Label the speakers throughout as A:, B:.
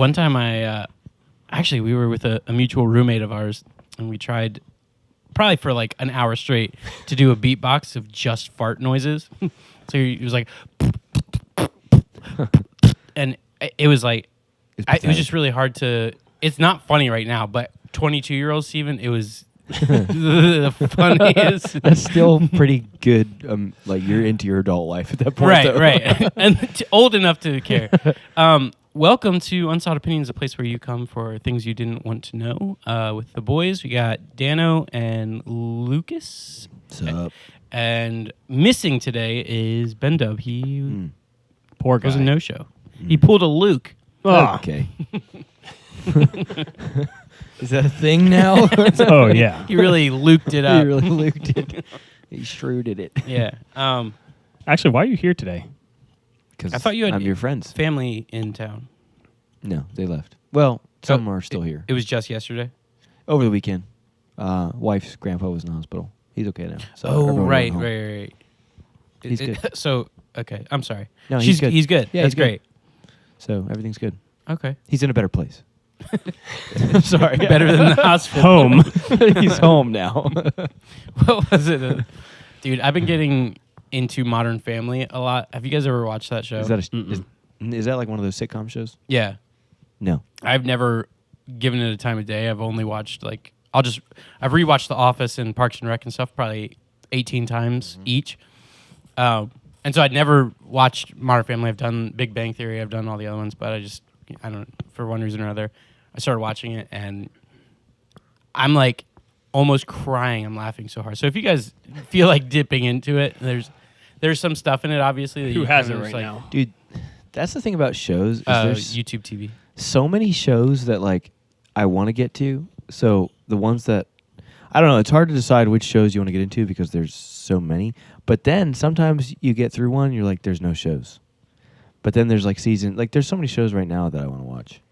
A: One time actually, we were with a mutual roommate of ours, and we tried probably for like an hour straight to do a beatbox of just fart noises. So he was like, and it was like, it was just really hard to. It's not funny right now, but 22-year-old Steven, it was the funniest.
B: That's still pretty good. Like you're into your adult life at that point,
A: Right,
B: though.
A: right, and old enough to care. Welcome to Unsought Opinions, a place where you come for things you didn't want to know. With the boys, we got Dano and Lucas.
B: What's up?
A: And missing today is Ben Dub. He
C: Poor guy.
A: was a no-show. He pulled a Luke.
C: Oh.
B: Okay. Is that a thing now?
C: Oh, yeah.
A: He really Luked it up.
B: He really looked it. He shrewded it.
A: Yeah.
C: Actually, why are you here today?
B: Because
A: I thought you had
B: I'm your friends.
A: family in town.
B: No, they left. Well, some are still here.
A: It was just yesterday.
B: Over the weekend, wife's grandpa was in the hospital. He's okay now. So
A: Oh,
B: everyone
A: right.
B: went home. He's good.
A: So, okay. I'm sorry.
B: No, he's good.
A: He's good.
B: Yeah,
A: That's
B: he's good.
A: great.
B: So everything's good.
A: Okay.
B: He's in a better place. Sorry.
A: Better than the hospital.
C: Home.
B: He's home now.
A: What was it? Dude, I've been getting into Modern Family a lot. Have you guys ever watched that show?
B: Is that like one of those sitcom shows?
A: Yeah.
B: No.
A: I've never given it a time of day. I've only watched I've rewatched The Office and Parks and Rec and stuff probably 18 times each. And so I'd never watched Modern Family. I've done Big Bang Theory. I've done all the other ones, but I don't, for one reason or another, I started watching it and I'm like almost crying. I'm laughing so hard. So if you guys feel like dipping into it, there's some stuff in it, obviously. That
C: Who
A: you
C: has
A: kind
C: it
A: of
C: right
A: just,
C: now?
B: Dude, that's the thing about shows. Is there's
A: YouTube TV.
B: so many shows that like I want to get to. So the ones that I don't know, it's hard to decide which shows you want to get into because there's so many. But then sometimes you get through one, you're like, there's no shows. But then there's like there's so many shows right now that I want to watch.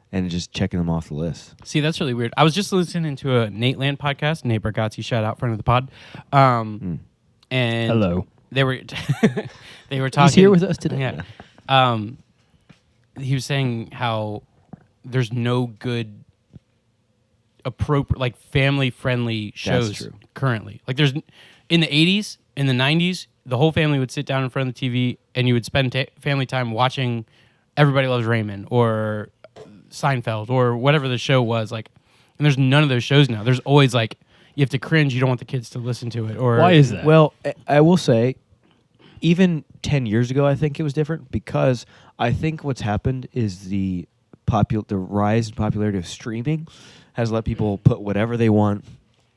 B: And just checking them off the list.
A: See, that's really weird. I was just listening to a Nate Land podcast, Nate Bargatze, shout out, friend of the pod. And
C: Hello.
A: They were they were talking.
B: He's here with us today.
A: Yeah. He was saying how there's no good appropriate like family friendly shows
B: true.
A: currently. Like there's in the 80s, in the 90s, the whole family would sit down in front of the TV and you would spend family time watching Everybody Loves Raymond or Seinfeld or whatever the show was. Like, and there's none of those shows now. There's always like you have to cringe. You don't want the kids to listen to it. Or
C: Why is that?
B: Well, I will say, even 10 years ago, I think it was different because I think what's happened is the rise in popularity of streaming has let people put whatever they want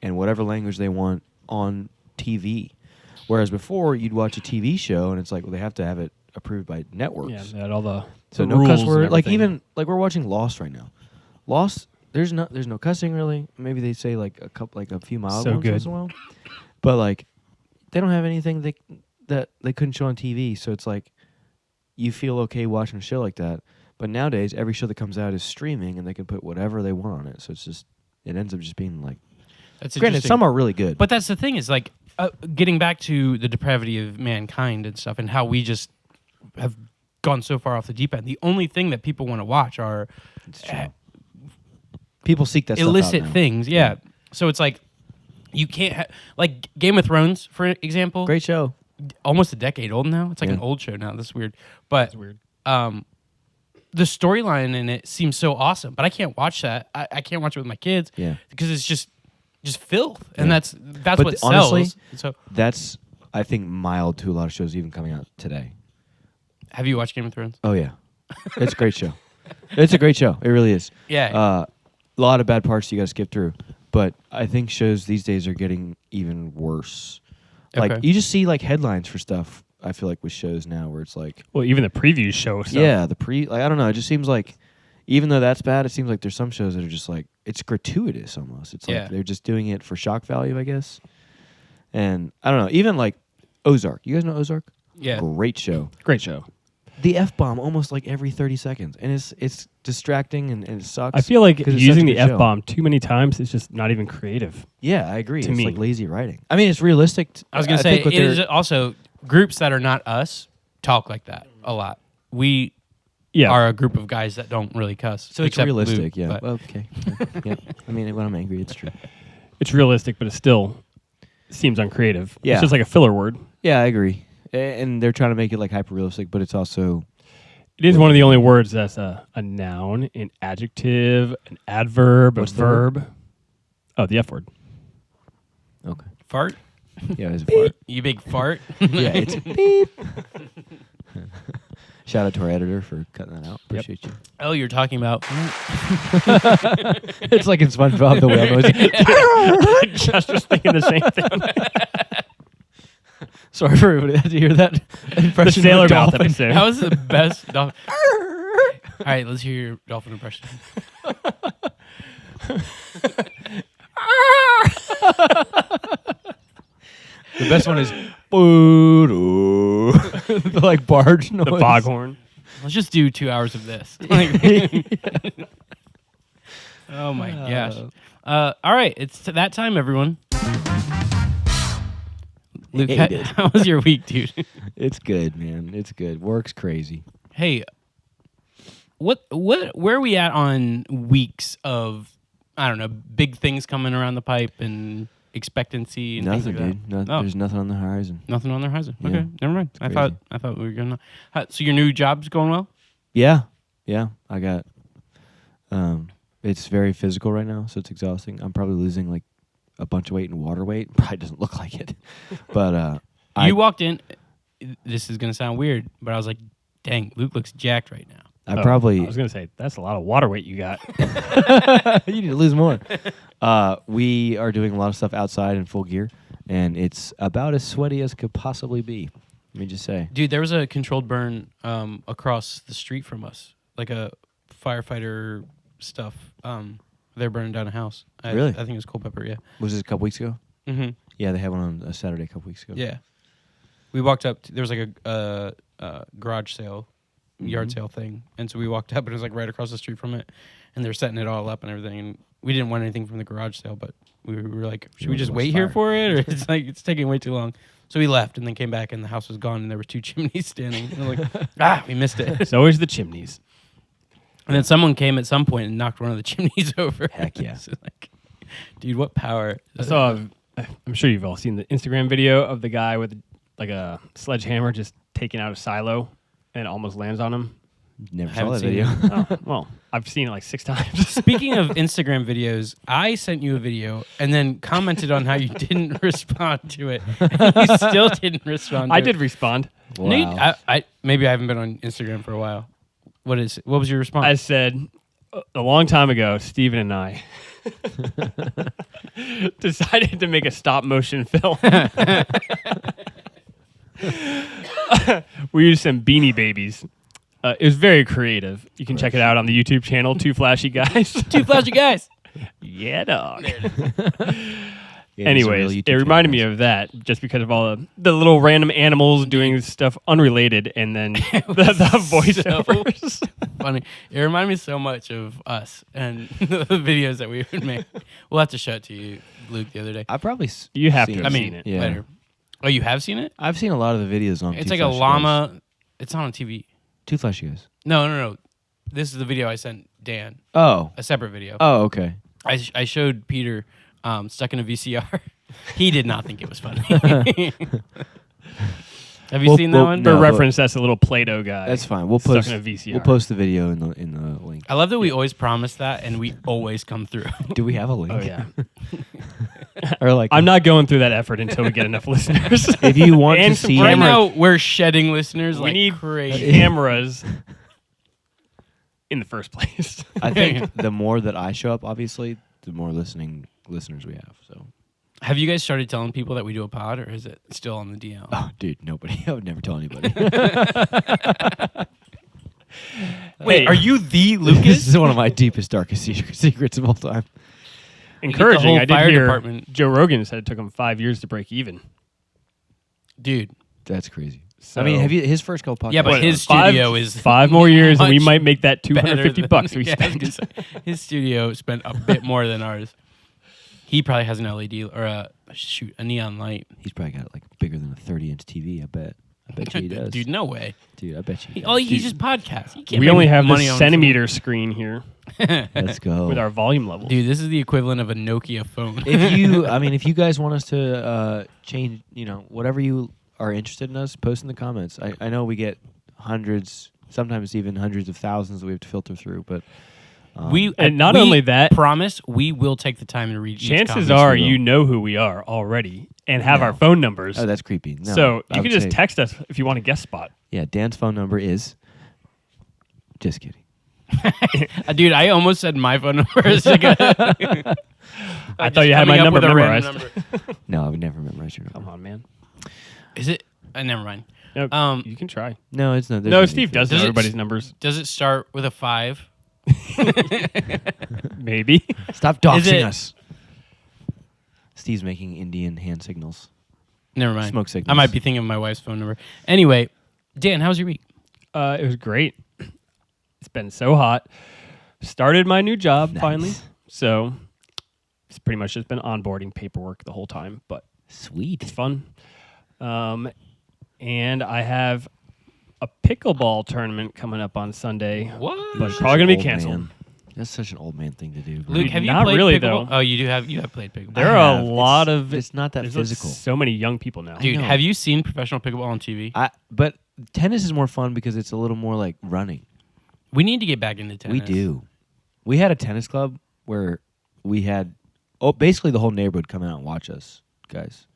B: and whatever language they want on TV. Whereas before, you'd watch a TV show and it's like, well, they have to have it approved by networks.
C: Yeah, they had all the
B: So
C: the
B: no cuss
C: rules
B: word.
C: and
B: Like
C: everything.
B: even like we're watching Lost right now. Lost, there's no cussing really. Maybe they say like a few mild
C: So
B: ones
C: good.
B: once in a while. But like they don't have anything that they couldn't show on TV. So it's like you feel okay watching a show like that. But nowadays every show that comes out is streaming and they can put whatever they want on it. So it ends up just being like.
A: that's
B: Granted,
A: interesting.
B: some are really good.
A: But that's the thing is like getting back to the depravity of mankind and stuff and how we just have gone so far off the deep end. The only thing that people want to watch are
B: It's true. People seek that
A: illicit
B: stuff out now.
A: things. Yeah. So it's like you can't like Game of Thrones, for example.
B: Great show.
A: Almost a decade old now. It's like
B: Yeah.
A: an old show now. That's weird. But
C: That's weird.
A: the storyline in it seems so awesome. But I can't watch that. I can't watch it with my kids.
B: Yeah.
A: Because it's just filth, and
B: Yeah.
A: that's
B: But
A: what sells.
B: honestly,
A: So
B: That's I think mild to a lot of shows even coming out today.
A: have you watched Game of Thrones?
B: Oh yeah, it's a great show. It's a great show. It really is.
A: Yeah.
B: A lot of bad parts you got to skip through, but I think shows these days are getting even worse. Like
A: Okay.
B: you just see like headlines for stuff. I feel like with shows now where it's like,
C: Well, even the previews show stuff.
B: yeah, like I don't know. It just seems like even though that's bad, it seems like there's some shows that are just like it's gratuitous almost. It's
A: Yeah.
B: like they're just doing it for shock value, I guess. And I don't know. Even like Ozark. You guys know Ozark?
A: Yeah.
B: Great show.
C: Great show.
B: The F-bomb almost like every 30 seconds. And it's distracting and it sucks.
C: I feel like
B: 'cause it's
C: using
B: such a
C: the
B: good show.
C: F-bomb too many times is just not even creative.
B: Yeah, I agree.
C: to
B: It's
C: me.
B: like lazy writing. I mean, it's realistic.
A: I was gonna say
B: think what
A: it is
B: they're-
A: also groups that are not us talk like that a lot. We
C: Yeah.
A: are a group of guys that don't really cuss.
B: So it's
A: except
B: realistic,
A: Luke,
B: yeah.
A: but-
B: Well, okay. Yeah. I mean, when I'm angry, it's true.
C: It's realistic, but it still seems uncreative.
B: Yeah.
C: It's just like a filler word.
B: Yeah, I agree. And they're trying to make it like hyper realistic, but it's also
C: It is one of the only words that's a noun, an adjective, an adverb,
B: What's
C: a
B: the word?
C: verb. Oh, the F word.
B: okay.
A: Fart?
B: Yeah, it's a fart.
A: You big fart?
B: Yeah, it's beep. Shout out to our editor for cutting that out. Appreciate you.
A: Oh, you're talking about.
B: It's like in SpongeBob the whale noise.
C: Just was thinking the same thing.
B: Sorry for everybody that had to hear that
C: The
B: impression.
C: Sailor
B: of a
C: Mouth
B: dolphin.
C: episode.
A: That was the best dolphin. All right, let's hear your dolphin impression.
B: The best one is boo the like barge noise.
C: The foghorn.
A: Let's just do 2 hours of this. Like- oh my gosh. All right, it's that time, everyone. Luke,
B: Hate it.
A: how was your week, dude?
B: It's good, man. It's good. Work's crazy.
A: Hey, where are we at on weeks of, I don't know, big things coming around the pipe and expectancy and
B: Nothing,
A: things like
B: dude.
A: that?
B: No,
A: Oh.
B: There's nothing on the horizon.
A: Nothing on the horizon.
B: Yeah.
A: Okay, never mind. I
B: crazy.
A: thought we were gonna. So your new job's going well?
B: Yeah. I got. It's very physical right now, so it's exhausting. I'm probably losing like a bunch of weight and water weight. Probably doesn't look like it, but
A: You walked in. This is gonna sound weird, but I was like, "Dang, Luke looks jacked right now."
B: I
C: Oh,
B: probably
C: I was going to say, that's a lot of water weight you got.
B: you need to lose more. We are doing a lot of stuff outside in full gear, and it's about as sweaty as could possibly be. Let me just say.
A: Dude, there was a controlled burn across the street from us, like a firefighter stuff. They're burning down a house.
B: Really?
A: I think it was Culpeper. Yeah.
B: Was this a couple weeks ago?
A: Mm-hmm.
B: Yeah, they had one on a Saturday a couple weeks ago.
A: Yeah. We walked up. There was like a garage sale, yard sale thing, and so we walked up, and it was like right across the street from it, and they're setting it all up and everything. And we didn't want anything from the garage sale, but we were like, should we
B: wanted
A: just
B: to
A: wait
B: watch
A: here
B: fire.
A: for it, or it's like it's taking way too long? So we left and then came back, and the house was gone, and there were 2 chimneys standing. And we're like, we missed it.
C: It's always the chimneys.
A: And then someone came at some point and knocked one of the chimneys over.
B: Heck yeah.
A: So, like, dude, what power?
C: I saw, I'm sure you've all seen the Instagram video of the guy with like a sledgehammer just taking out a silo and it almost lands on him.
B: Never saw
A: Haven't
B: that
A: seen
B: video.
A: it.
C: Oh, well, I've seen it like 6 times.
A: Speaking of Instagram videos, I sent you a video and then commented on how you didn't respond to it. And you still didn't respond to
C: I
A: it.
C: did respond.
A: No, I maybe I haven't been on Instagram for a while. What was your response?
C: I said a long time ago, Steven and I decided to make a stop motion film. We used some Beanie Babies. It was very creative. You can check it out on the YouTube channel, Two Flashy Guys.
A: 2 flashy guys.
C: Yeah, dog.
B: Yeah, these are real
C: Anyways,
B: YouTube
C: it reminded me
B: channels.
C: of that just because of all the little random animals doing stuff unrelated and then the voiceovers.
A: Funny. It reminded me so much of us and the videos that we would make. We'll have to show it to you, Luke, the other day.
B: I probably
C: You have
B: seen
C: to
B: it.
C: have
A: I
C: seen
A: mean,
C: it.
B: Yeah.
A: later. Oh, you have seen it?
B: I've seen a lot of the videos on.
A: It's
B: Two
A: like a
B: Flashy Guys.
A: llama. It's not on TV.
B: Two Flashy Guys.
A: No. This is the video I sent Dan.
B: Oh.
A: A separate video.
B: Oh, okay.
A: I showed Peter stuck in a VCR. He did not think it was funny. Have you
B: Well,
A: seen that
B: well,
A: one?
C: For
B: No, but-
C: reference, that's a little Play-Doh guy.
B: That's fine. We'll
C: stuck
B: post
C: in a VCR.
B: We'll post the video in the link.
A: I love that we always promise that and we always come through.
B: Do we have a link?
C: Oh yeah.
B: Or like
C: I'm not going through that effort until we get enough listeners.
B: if you want
C: And
B: to
C: some
B: see
A: Right
C: camera-
A: now, we're shedding listeners
C: We
A: like
C: need
A: crazy.
C: cameras in the first place.
B: I think the more that I show up, obviously, the more listeners we have. So,
A: Have you guys started telling people that we do a pod, or is it still on the DL?
B: oh, dude, nobody. I would never tell anybody.
A: Wait,
C: Hey.
A: are you the
B: This
A: Lucas?
B: is one of my deepest, darkest secrets of all time.
C: Encouraging.
A: whole
C: I did
A: fire
C: hear
A: department.
C: Joe Rogan said it took him 5 years to break even.
A: Dude.
B: That's crazy.
C: So-
B: I mean, have you his first couple podcasts?
A: Yeah, but his
C: Five-
A: studio is
C: 5 more years, and we
A: much
C: might make that
A: better
C: $250
A: than-
C: we
A: yeah, I was gonna
C: spent.
A: say, his studio spent a bit more than ours. He probably has an LED or a neon light.
B: he's probably got like bigger than a 30-inch TV. I bet. I bet you he does.
A: Dude, no way.
B: Dude, I bet you he
A: Oh,
B: does.
A: he's just podcast. He can't
C: We
A: make
C: only have
A: money
C: the
A: on
C: centimeter screen here
B: Let's go.
C: with our volume levels.
A: Dude, this is the equivalent of a Nokia phone.
B: if you guys want us to change, whatever you are interested in us, post in the comments. I know we get hundreds, sometimes even hundreds of thousands that we have to filter through, but
C: And not only that,
A: promise we will take the time to read.
C: chances
A: each
C: are
B: we will.
C: you know who we are already and have
B: No.
C: our phone numbers.
B: oh, that's creepy. No,
C: So
B: I
C: you
B: would
C: can just
B: say-
C: text us if you want a guest spot.
B: Yeah, Dan's phone number is. Just kidding.
A: Dude, I almost said my phone number. Is like
C: I thought you had my number memorized.
B: No, I would never memorize your number.
C: Come on, man.
A: Is it? Never mind.
C: No, you can try.
B: No, it's not. there's
C: No,
B: need
C: Steve
B: for
C: does
B: it.
C: know
A: Does it-
C: everybody's numbers.
A: Does it start with a 5?
C: Maybe.
B: Stop
A: Is
B: doxing
A: it-
B: us. Steve's making Indian hand signals.
A: Never mind.
B: Smoke signals.
A: I might be thinking of my wife's phone number. Anyway, Dan, how was your week?
C: It was great. It's been so hot. Started my new job
B: Nice.
C: finally. So it's pretty much just been onboarding paperwork the whole time, but it's
B: Sweet.
C: fun. And I have a pickleball tournament coming up on Sunday.
A: What?
C: But it's
B: Such
C: probably
B: an
C: going to be
B: old
C: canceled.
B: man. That's such an old man thing to do. bro.
A: Luke, have you
C: Not
A: played
C: really,
A: pickleball?
C: though.
A: Oh, you have played pickleball.
C: There
B: I
C: are a
B: have.
C: lot
B: It's-
C: of
B: It's not that
C: there's
B: physical.
C: so many young people now.
A: Dude,
B: know.
A: have you seen professional pickleball on TV?
B: But tennis is more fun because it's a little more like running.
A: We need to get back into tennis.
B: We do. We had a tennis club where we had basically the whole neighborhood come out and watch us, guys.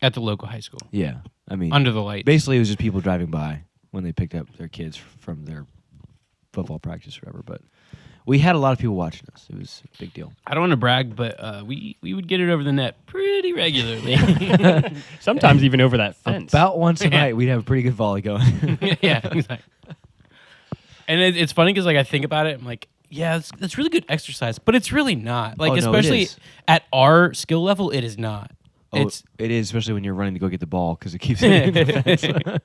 A: At the local high school.
B: Yeah. I mean,
A: Under the lights.
B: basically it was just people driving by when they picked up their kids from their football practice or whatever. But we had a lot of people watching us. It was a big deal.
A: I don't want to brag, but we would get it over the net pretty regularly.
C: Sometimes even over that fence.
B: About once a
A: Yeah.
B: night, we'd have a pretty good volley going.
A: Yeah, exactly. And it's funny because I think about it, I'm like, yeah, that's really good exercise, but it's really not. Like,
B: Oh, no, it
A: especially
B: is.
A: at our skill level, it is not. It's
B: It is, especially when you're running to go get the ball because it keeps hitting the fence.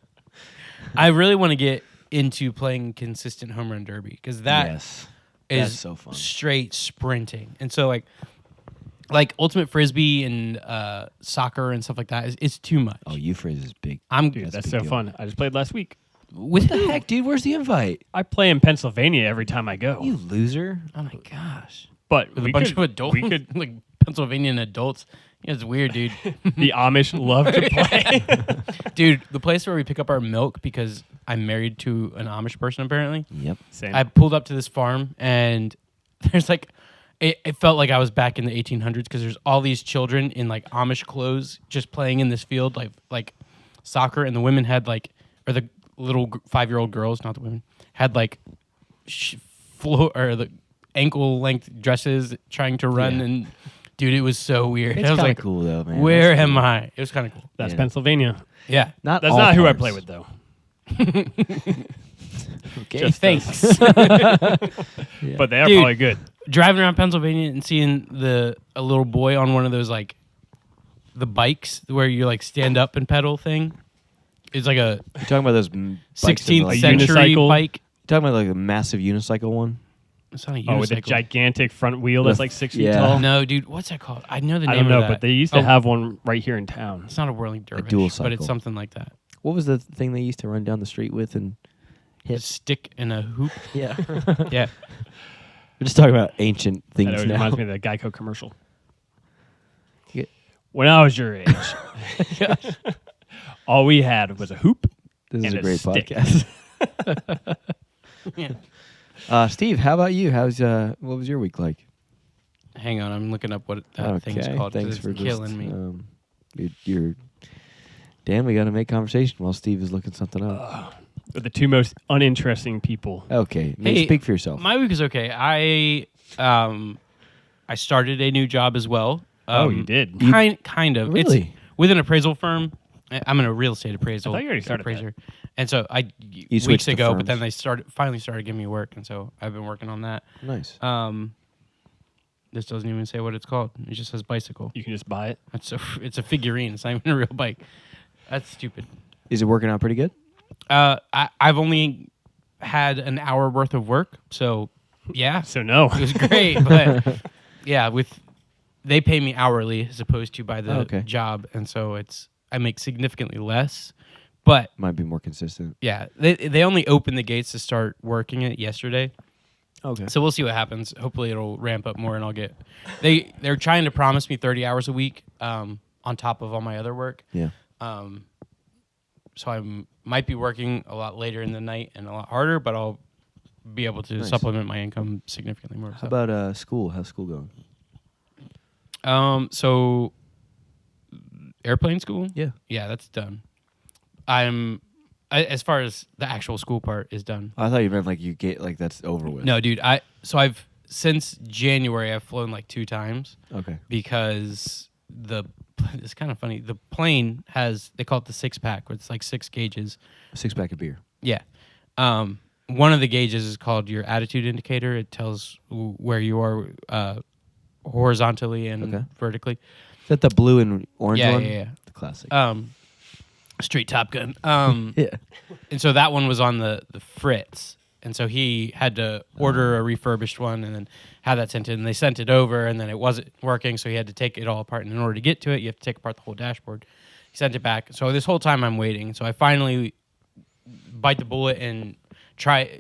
A: I really want to get into playing consistent home run derby because that
B: Yes.
A: is
B: That's so fun.
A: straight sprinting. And so like ultimate frisbee and soccer and stuff like that is too much.
B: Oh, Euphrasia is big.
A: I'm
C: Dude,
B: That's a
C: that's
B: big
C: so
B: deal.
C: fun. I just played last week.
A: with
B: What the heck, dude? Where's the invite?
C: I play in Pennsylvania every time I go.
B: You loser.
A: Oh my gosh.
C: But
A: With
C: we
A: a bunch
C: could,
A: of adults,
C: we could.
A: like Pennsylvanian adults. Yeah, it's weird, dude.
C: The Amish love to play.
A: Dude, the place where we pick up our milk because I'm married to an Amish person apparently.
B: Yep.
C: Same.
A: I pulled up to this farm and there's like it felt like I was back in the 1800s because there's all these children in like Amish clothes just playing in this field like soccer, and the women had like, or the little 5-year-old girls, not the women, had like or the ankle length dresses trying to run.
B: Yeah.
A: And dude, it was so weird.
B: It's
A: I was
B: kind
A: like,
B: of cool though, man.
A: where
B: That's
A: am
B: cool.
A: I? It was kind of cool.
C: That's
B: Yeah.
C: Pennsylvania.
A: Yeah.
B: Not
C: That's
B: all
C: not who I
B: parts.
C: play with, though.
B: Okay.
C: Just
A: Thanks.
C: But they are
A: Dude.
C: probably good.
A: Driving around Pennsylvania and seeing a little boy on one of those like the bikes where you like stand up and pedal thing. It's like a
B: You're talking about those bikes that are
A: 16th
B: like,
A: century
C: unicycle?
A: bike.
B: You're talking about like a massive unicycle one.
A: It's not a unicycle.
C: Oh, with a gigantic front wheel that's like 6 feet
B: Yeah.
C: tall.
A: No, dude, what's that called? I know the
C: I
A: name
C: don't know,
A: of that.
C: but they used to
A: Oh,
C: have one right here in town.
A: It's not a whirling dervish,
B: dual
A: but it's
B: cycle.
A: something like that.
B: What was the thing they used to run down the street with and
A: A
B: hit?
A: stick and a hoop.
B: Yeah.
A: Yeah.
B: We're just talking about ancient
C: That
B: things
C: always
B: now.
C: reminds me of the Geico commercial.
B: Yeah.
C: When I was your age, all we had was a hoop.
B: This is
C: and
B: a
C: a
B: great
C: stick.
B: podcast.
A: Yeah.
B: Steve, how about you? How's what was your week like?
A: Hang on, I'm looking up what that thing's called. 'cause
B: Thanks
A: it's
B: for
A: killing me.
B: You're Dan, we got to make conversation while Steve is looking something up.
C: The two most uninteresting people.
B: Okay,
A: Hey,
B: speak for yourself.
A: My week is okay. I started a new job as well.
C: Oh, you did?
A: Kind of.
B: Really?
A: It's with an appraisal firm. I'm in a real estate appraisal.
C: I thought you already started
A: appraiser. And so
B: switched
A: weeks
B: to
A: ago, but
B: firms.
A: then they finally started giving me work, and so I've been working on that.
B: Nice.
A: This doesn't even say what it's called. It just says bicycle.
C: You can just buy it.
A: It's a figurine. It's not even a real bike. That's stupid.
B: Is it working out pretty good?
A: I've only had an hour worth of work, so yeah,
C: So no.
A: it was great. But yeah, they pay me hourly as opposed to by the
B: Oh, okay.
A: job, and so I make significantly less. But
B: Might be more consistent.
A: yeah, they only opened the gates to start working it yesterday.
B: Okay.
A: So we'll see what happens. Hopefully it'll ramp up more and I'll get they're trying to promise me 30 hours a week on top of all my other work.
B: Yeah.
A: So I might be working a lot later in the night and a lot harder, but I'll be able to
B: Nice.
A: supplement my income significantly more.
B: How about school? How's school going?
A: So airplane school?
B: Yeah.
A: Yeah, that's done. As far as the actual school part is done.
B: I thought you meant like you get like that's over with.
A: No, dude. I've since January I've flown like 2 times
B: Okay.
A: because it's kind of funny. The plane they call it the 6-pack, where it's like 6 gauges.
B: A 6-pack of beer.
A: Yeah. One of the gauges is called your attitude indicator. It tells where you are horizontally and vertically.
B: Is that the blue and orange
A: Yeah,
B: one?
A: yeah.
B: The classic.
A: Straight Top Gun.
B: Yeah.
A: And so that one was on the fritz. And so he had to order a refurbished one and then have that sent in. And they sent it over, and then it wasn't working, so he had to take it all apart. And in order to get to it, you have to take apart the whole dashboard. He sent it back. So this whole time I'm waiting. So I finally bite the bullet and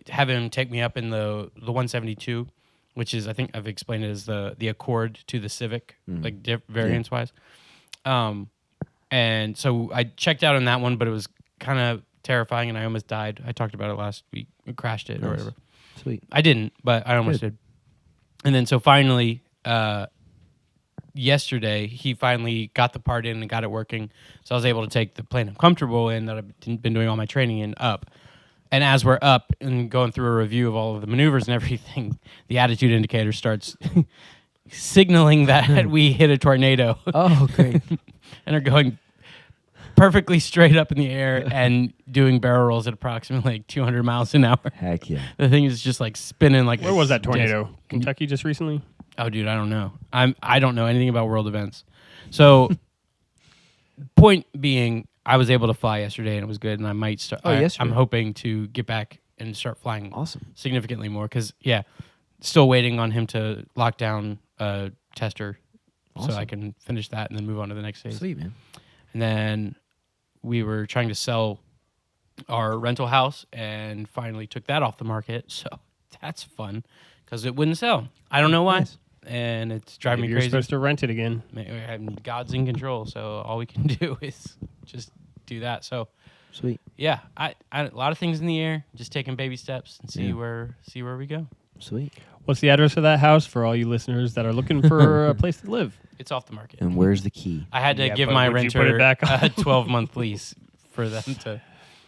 A: have him take me up in the 172, which is, I think I've explained it as the Accord to the Civic, like variance-wise. And so I checked out on that one, but it was kind of terrifying, and I almost died. I talked about it last week. I crashed it or whatever.
B: Sweet.
A: I didn't, but I almost did. And then so finally, yesterday, he finally got the part in and got it working. So I was able to take the plane I'm comfortable in that I've been doing all my training in up. And as we're up and going through a review of all of the maneuvers and everything, the attitude indicator starts signaling that we hit a tornado.
B: Oh, great.
A: And are going perfectly straight up in the air and doing barrel rolls at approximately like 200 miles an hour.
B: Heck yeah.
A: The thing is just like spinning like.
C: Where was that
A: disc.
C: tornado? Kentucky just recently?
A: Oh, dude, I don't know. I don't know anything about world events. So, point being, I was able to fly yesterday and it was good, and I might start.
B: yesterday.
A: I'm hoping to get back and start flying.
B: Awesome.
A: Significantly more because still waiting on him to lock down a tester, so I can finish that and then move on to the next phase.
B: Sweet, man.
A: And then we were trying to sell our rental house and finally took that off the market. So that's fun because it wouldn't sell. I don't know why.
B: Nice.
A: And it's driving me
C: You're
A: crazy.
C: supposed to rent it again.
A: God's in control. So all we can do is just do that. So
B: Sweet.
A: yeah, I a lot of things in the air, just taking baby steps and see where we go.
B: Sweet.
C: What's the address of that house for all you listeners that are looking for a place to live?
A: It's off the market.
B: And where's the key?
A: I had to give
C: but
A: my
C: would you
A: renter
C: put it back
A: a
C: on?
A: 12-month lease for them to.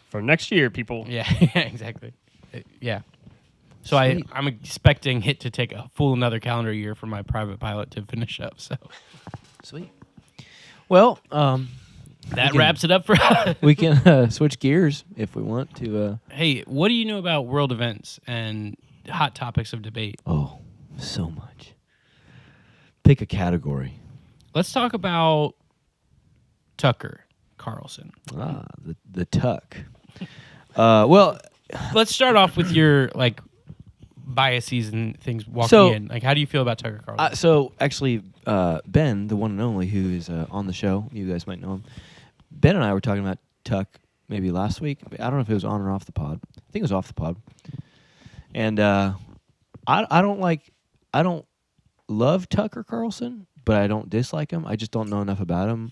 C: For next year, people.
A: Yeah, exactly. Yeah. So
B: Sweet.
A: I'm expecting it to take a full another calendar year for my private pilot to finish up. So
B: Sweet. Well,
A: that wraps it up for.
B: we can switch gears if we want to.
A: Hey, what do you know about world events and hot topics of debate?
B: Oh, so much. Pick a category.
A: Let's talk about Tucker Carlson.
B: The Tuck. Well,
A: Let's start off with your biases and things walking
B: So-
A: in. Like, how do you feel about Tucker Carlson?
B: so actually, Ben, the one and only, who is on the show, you guys might know him. Ben and I were talking about Tuck maybe last week. I don't know if it was on or off the pod. I think it was off the pod. And I don't love Tucker Carlson, but I don't dislike him. I just don't know enough about him.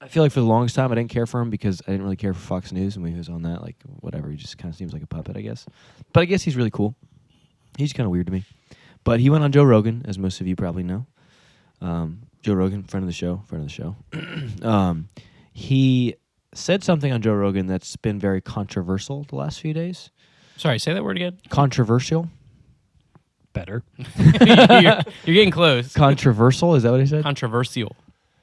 B: I feel like for the longest time I didn't care for him because I didn't really care for Fox News, and when he was on that, whatever, he just kind of seems like a puppet, I guess. But I guess he's really cool. He's kind of weird to me. But he went on Joe Rogan, as most of you probably know. Joe Rogan, friend of the show. He said something on Joe Rogan that's been very controversial the last few days.
A: Sorry, say that word again.
B: Controversial?
C: Better.
A: you're getting close.
B: Controversial? Is that what he said?
A: Controversial.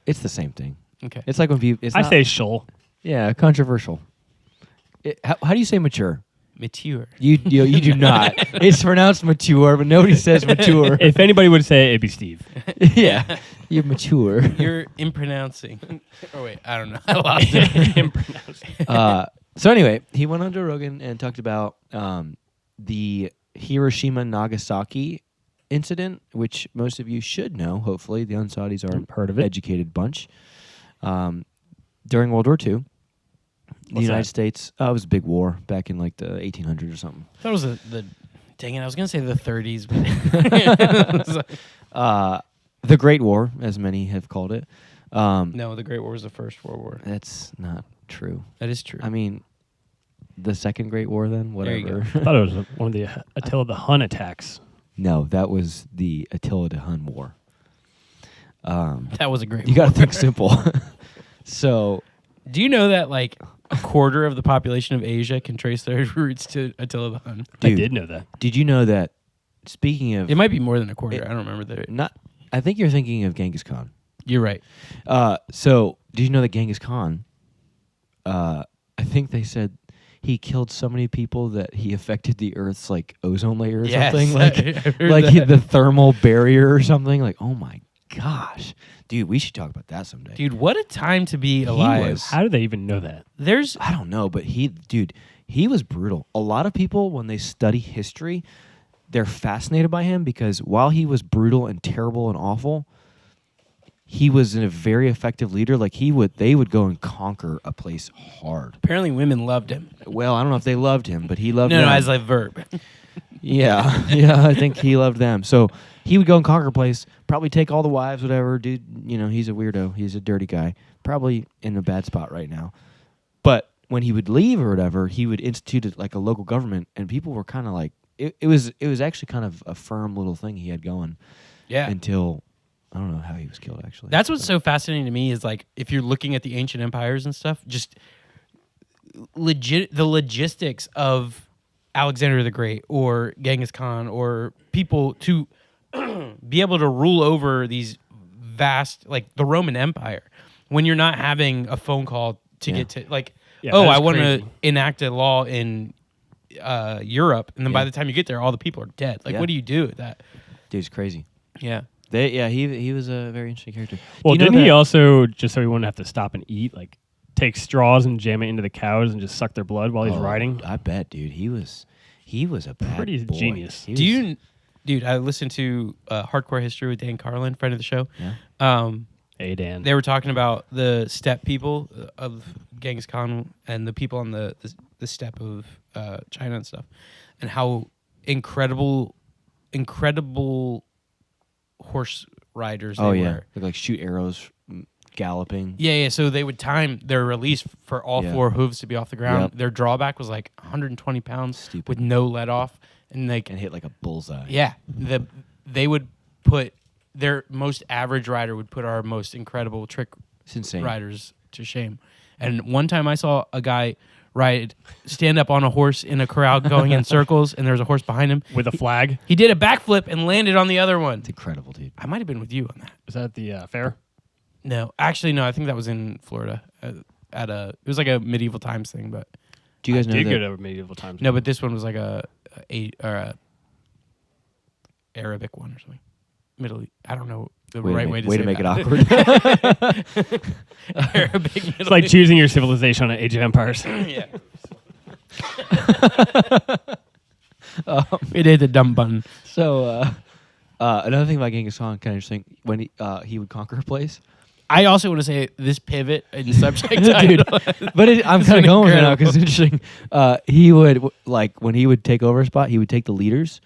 B: It's the same thing.
A: Okay.
B: It's like when people...
C: I say shoal.
B: Yeah, controversial. How do you say mature?
A: Mature.
B: You do not. It's pronounced mature, but nobody says mature.
C: If anybody would say it, it'd be Steve.
B: Yeah, you're mature.
A: You're impronouncing. Oh, wait. I don't know. I lost it.
B: So anyway, he went on Joe Rogan and talked about the Hiroshima Nagasaki incident, which most of you should know. Hopefully, the Un-Saudis are
C: Heard of it.
B: educated bunch. During World War II, The
C: What's
B: United
C: that?
B: States. It was a big war back in like the 1800s or something.
A: I thought it was the dang it. I was gonna say the 30s, but it was like-
B: The Great War, as many have called it.
A: no, the Great War was the First World War.
B: That's not true.
A: That is true.
B: I mean, the Second Great War, then
A: There you
B: whatever.
C: I thought it was one of the Attila the Hun attacks.
B: No, that was the Attila the Hun War.
A: that was a great.
B: You got to
A: war.
B: think simple. So,
A: Do you know that like a quarter of the population of Asia can trace their roots to Attila the Hun?
C: I
B: dude,
C: did know that.
B: did you know that? Speaking of,
A: It might be more than a quarter.
B: It-
A: I don't remember the.
B: not. I think you're thinking of Genghis Khan.
A: You're right.
B: So, did you know that Genghis Khan? I think they said he killed so many people that he affected the Earth's like ozone layer or
A: Yes,
B: something,
A: I
B: like
A: heard
B: like
A: that.
B: the thermal barrier or something. Like, oh my gosh, dude, we should talk about that someday.
A: Dude, what a time to be alive.
B: was-
C: How did they even know that?
A: There's
B: I don't know, but he was brutal. A lot of people, when they study history, they're fascinated by him because while he was brutal and terrible and awful, he was a very effective leader. Like they would go and conquer a place hard.
A: apparently women loved him.
B: Well, I don't know if they loved him, but he loved
A: No,
B: them.
A: as a verb.
B: Yeah, yeah, I think he loved them. So he would go and conquer a place, probably take all the wives, whatever. Dude, he's a weirdo. He's a dirty guy. Probably in a bad spot right now. But when he would leave or whatever, he would institute like a local government, and people were kind of like, it was actually kind of a firm little thing he had going
A: Yeah.
B: until, I don't know how he was killed, actually.
A: That's what's so fascinating to me is like if you're looking at the ancient empires and stuff, just the logistics of Alexander the Great or Genghis Khan or people to be able to rule over these vast, like the Roman Empire, when you're not having a phone call to
B: Yeah.
A: get to like,
C: Yeah,
A: oh,
C: that
A: I
C: is
A: want to
C: crazy.
A: enact a law in Europe, and then by
B: Yeah.
A: the time you get there, all the people are dead. Like,
B: Yeah.
A: what do you do with that?
B: Dude's crazy.
A: Yeah.
B: He was a very interesting character.
C: Well,
B: Do you know
C: didn't he
B: that-
C: also, just so he wouldn't have to stop and eat, like take straws and jam it into the cows and just suck their blood while he's
B: Oh,
C: riding?
B: I bet, dude. He was a bad
C: Pretty
B: boy.
C: genius.
B: He
A: Do
B: was-
A: you, dude? I listened to Hardcore History with Dan Carlin, friend of the show.
B: Yeah.
C: Hey, Dan.
A: They were talking about the steppe people of Genghis Khan and the people on the steppe of China and stuff, and how incredible horse riders
B: Oh
A: they
B: yeah,
A: were.
B: they like shoot arrows, galloping.
A: Yeah. So they would time their release for all
B: Yeah.
A: four hooves to be off the ground.
B: Yep.
A: Their drawback was like 120 pounds
B: Stupid.
A: with no let off, and like
B: And hit like a bullseye.
A: yeah, they would put their most average rider would put our most incredible trick
B: It's insane.
A: riders to shame. And one time I saw a guy stand up on a horse in a crowd going in circles, and there was a horse behind him.
C: With a flag?
A: He did a backflip and landed on the other one.
B: It's incredible, dude.
A: I might have been with you on that.
C: Was that at the fair?
A: No, actually, no. I think that was in Florida. It was like a medieval times thing, but
B: Do you guys know
C: Did
B: that?
C: go to medieval times.
A: no. But this one was like a Arabic one or something. I don't know the right way to
B: way
A: say
B: to make
A: that.
B: it awkward.
A: Arabic.
C: It's like choosing your civilization on Age of Empires.
A: Yeah. It hit the dumb button.
B: So another thing about Genghis Khan, kind of interesting, when he would conquer a place.
A: I also want to say this pivot in subject
B: Dude,
A: title.
B: but I'm
A: It's
B: kind of
A: been
B: going with it now because
A: incredible.
B: it's interesting. He would like when he would take over a spot, he would take the leaders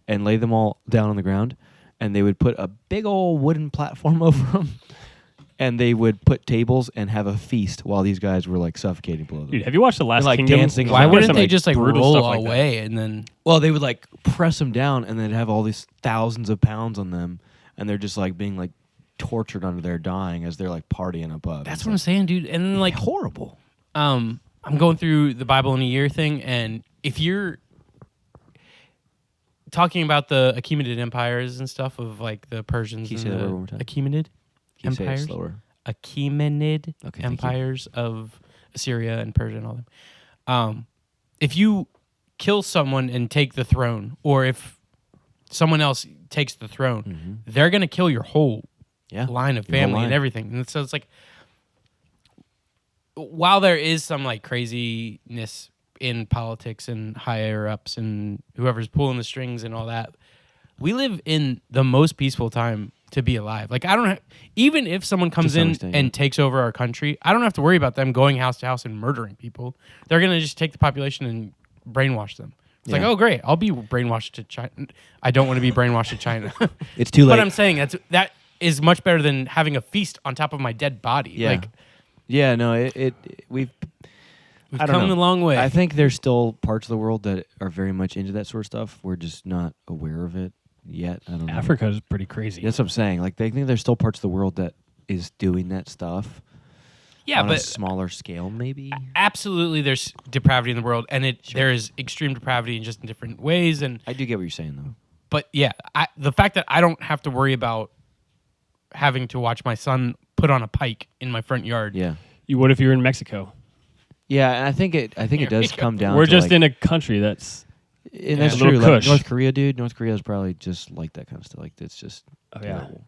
B: and lay them all down on the ground, and they would put a big old wooden platform over them, and they would put tables and have a feast while these guys were like suffocating below them.
C: Dude, have you watched The Last
B: like,
C: Kingdom?
B: dancing
A: Why
B: around.
A: wouldn't
C: Some,
A: they just like
C: brutal
A: roll
C: stuff like that.
A: away and then?
B: Well, they would like press them down and then have all these thousands of pounds on them, and they're just like being like tortured under there, dying as they're like partying above.
A: That's
B: It's
A: what I'm saying, dude. And then like
B: horrible.
A: I'm going through the Bible in a year thing, and if you're talking about the Achaemenid empires and stuff of like the Persians,
B: Can you
A: and
B: say that
A: the
B: word one more time?
A: Achaemenid
B: Can you say it
A: empires,
B: slower?
A: Achaemenid
B: Okay, thank you.
A: empires of Assyria and Persia and all them. If you kill someone and take the throne, or if someone else takes the throne, they're gonna kill your whole
B: Yeah,
A: line of
B: your whole
A: family and
B: line.
A: everything. And so it's like, while there is some like craziness in politics and higher ups and whoever's pulling the strings and all that, we live in the most peaceful time to be alive. Like I don't even if someone comes
B: some
A: in
B: extent,
A: and
B: yeah.
A: takes over our country, I don't have to worry about them going house to house and murdering people. They're gonna just take the population and brainwash them. It's like,
B: Yeah.
A: oh great, I'll be brainwashed to China. I don't want to be brainwashed to China.
B: It's too late.
A: But I'm saying that is much better than having a feast on top of my dead body.
B: Yeah.
A: Like
B: Yeah, no, we've
A: we've
B: I don't
A: come
B: know.
A: a long way.
B: I think there's still parts of the world that are very much into that sort of stuff. We're just not aware of it yet. I don't know.
C: Africa is pretty crazy.
B: That's what I'm saying. Like they think there's still parts of the world that is doing that stuff.
A: yeah,
B: on a
A: but
B: smaller scale, maybe.
A: absolutely, there's depravity in the world, and there is extreme depravity in just in different ways. And
B: I do get what you're saying, though.
A: but yeah, the fact that I don't have to worry about having to watch my son put on a pike in my front yard.
B: Yeah,
C: You would if you were in Mexico.
B: yeah, and I think it does come down.
C: We're
B: to
C: just
B: like,
C: in a country that's
B: and that's
C: a little
B: true. Like
C: cush.
B: North Korea, dude. North Korea is probably just like that kind of stuff. Like it's just
C: Oh, yeah.
B: terrible.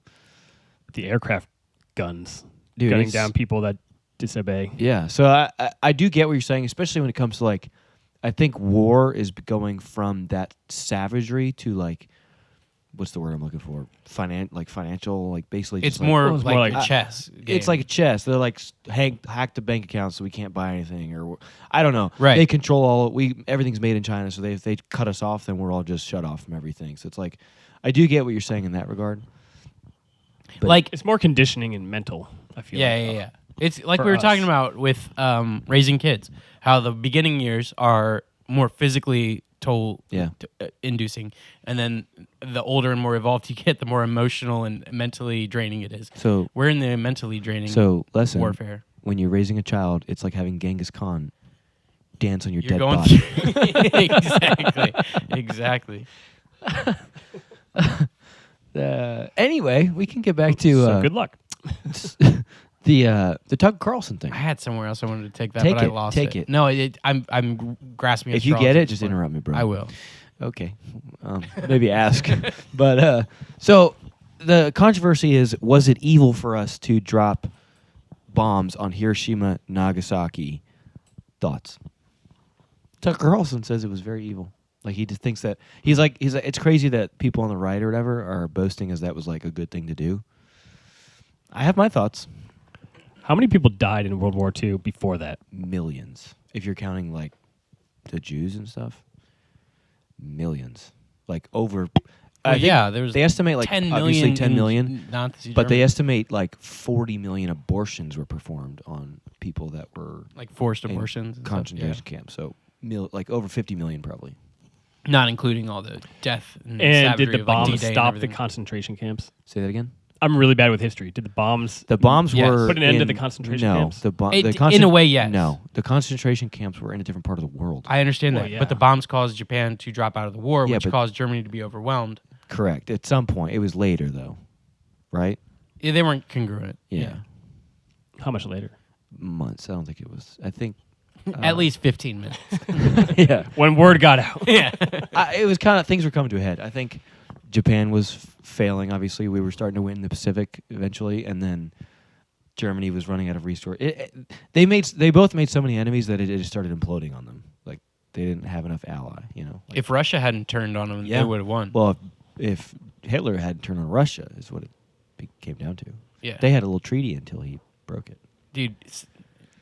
C: the aircraft guns,
B: Dude,
C: gunning
B: it's-
C: down people that disobey.
B: Yeah, so I do get what you're saying, especially when it comes to like, I think war is going from that savagery to like, what's the word I'm looking for? Financial, like basically.
A: It's
B: just
A: more,
C: Well, it's
A: like
C: more like-
A: a chess.
B: It's
A: game.
B: like a chess. They're like hack the bank account so we can't buy anything, or I don't know.
A: Right.
B: They control everything's made in China, so if they cut us off, then we're all just shut off from everything. So it's like, I do get what you're saying in that regard. But-
A: like
C: It's more conditioning and mental, I feel
A: yeah,
C: like.
A: yeah, yeah. It's like
C: For
A: we were
C: us.
A: talking about with raising kids, how the beginning years are more physically
B: Yeah.
A: inducing, and then the older and more evolved you get, the more emotional and mentally draining it is.
B: So
A: We're in the mentally draining
B: lesson.
A: warfare.
B: When you're raising a child, it's like having Genghis Khan dance on your
A: You're
B: dead
A: going
B: body.
A: through exactly.
B: Anyway, we can get back to
C: So good luck.
B: the Tucker Carlson thing.
A: I had somewhere else I wanted to take that,
B: Take
A: but I
B: it,
A: lost
B: take
A: it.
B: it.
A: No, I'm grasping. at
B: If you
A: straws
B: get
A: at
B: it,
A: this
B: just
A: point.
B: interrupt me, bro.
A: I will.
B: Okay. Maybe ask. But so the controversy is, was it evil for us to drop bombs on Hiroshima, Nagasaki? Thoughts? Tucker Carlson says it was very evil. Like he just thinks that he's like it's crazy that people on the right or whatever are boasting as that was like a good thing to do. I have my thoughts.
C: How many people died in World War II before that?
B: Millions. If you're counting like the Jews and stuff. Millions. Like over I think
A: yeah, there was
B: they estimate like
A: 10
B: obviously
A: million
B: 10
A: in
B: million,
A: Nazi
B: but they
A: Germany.
B: estimate like 40 million abortions were performed on people that were
A: like forced
B: in
A: abortions, and stuff,
B: concentration camps. So like over 50 million probably.
A: yeah. Not including all the death and,
C: And
A: savagery
C: did the
A: of, like,
C: bombs
A: D-Day and
C: stop the
A: everything.
C: concentration camps?
B: Say that again.
C: I'm really bad with history. Did the bombs?
B: The bombs
A: Yes.
B: were
C: Put an end to
B: in-
C: the concentration
B: no,
C: camps?
A: In a way, yes.
B: No, the concentration camps were in a different part of the world.
A: I understand
C: Well,
A: that,
C: yeah.
A: but the bombs caused Japan to drop out of the war,
B: Yeah,
A: which
B: but-
A: caused Germany to be overwhelmed.
B: Correct. At some point, it was later though, right?
A: Yeah, they weren't congruent.
B: Yeah.
C: How much later?
B: Months. I don't think it was. I think.
A: At least 15 minutes.
B: Yeah.
C: When word got out.
A: yeah.
B: It was kind of things were coming to a head. I think Japan was failing. Obviously, we were starting to win the Pacific eventually, and then Germany was running out of resources. They both made so many enemies that it just started imploding on them. Like they didn't have enough ally. You know. Like,
A: If Russia hadn't turned on them,
B: Yeah.
A: they would have won.
B: well, if Hitler hadn't turned on Russia, is what it came down to.
A: yeah.
B: They had a little treaty until he broke it.
A: Dude,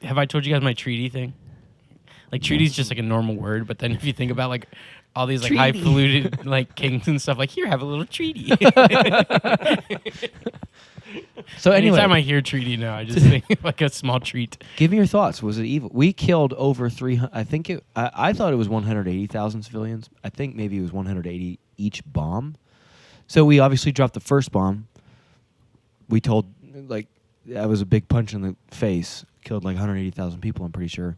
A: have I told you guys my treaty thing? Like treaty's just like a normal word, but then if you think about like all these like
B: Treaty.
A: highfalutin like kings and stuff, like here, have a little treaty.
B: So anyway,
A: Anytime I hear treaty now, I just think of like a small treat.
B: give me your thoughts. Was it evil? We killed over 300. I think I thought it was 180,000 civilians. I think maybe it was 180 each bomb. So we obviously dropped the first bomb. We told like that was a big punch in the face. Killed like 180,000 people. I'm pretty sure.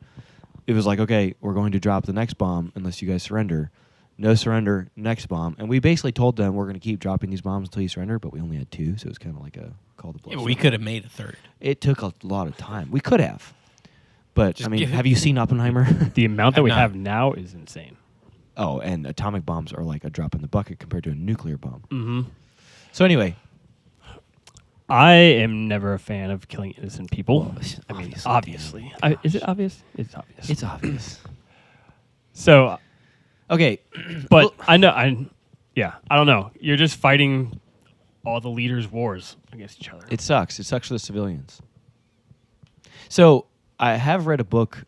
B: It was like, okay, we're going to drop the next bomb unless you guys surrender. No surrender, next bomb. And we basically told them we're going to keep dropping these bombs until you surrender, but we only had 2, so it was kind of like a call to
A: Yeah,
B: bluff.
A: but we could have made a third.
B: It took a lot of time. We could have. But,
A: Just
B: I mean,
A: give it-
B: have you seen Oppenheimer?
C: The amount that
A: I've
C: we
A: not.
C: have now is insane.
B: Oh, and atomic bombs are like a drop in the bucket compared to a nuclear bomb.
C: Mm-hmm.
B: So anyway,
C: I am never a fan of killing innocent people.
B: Well,
C: I mean,
B: obviously,
C: obviously. Is it obvious? It's obvious.
B: it's obvious.
C: So,
B: Okay,
C: but I know, I don't know. You're just fighting all the leaders' wars against each other.
B: It sucks. It sucks for the civilians. So I have read a book.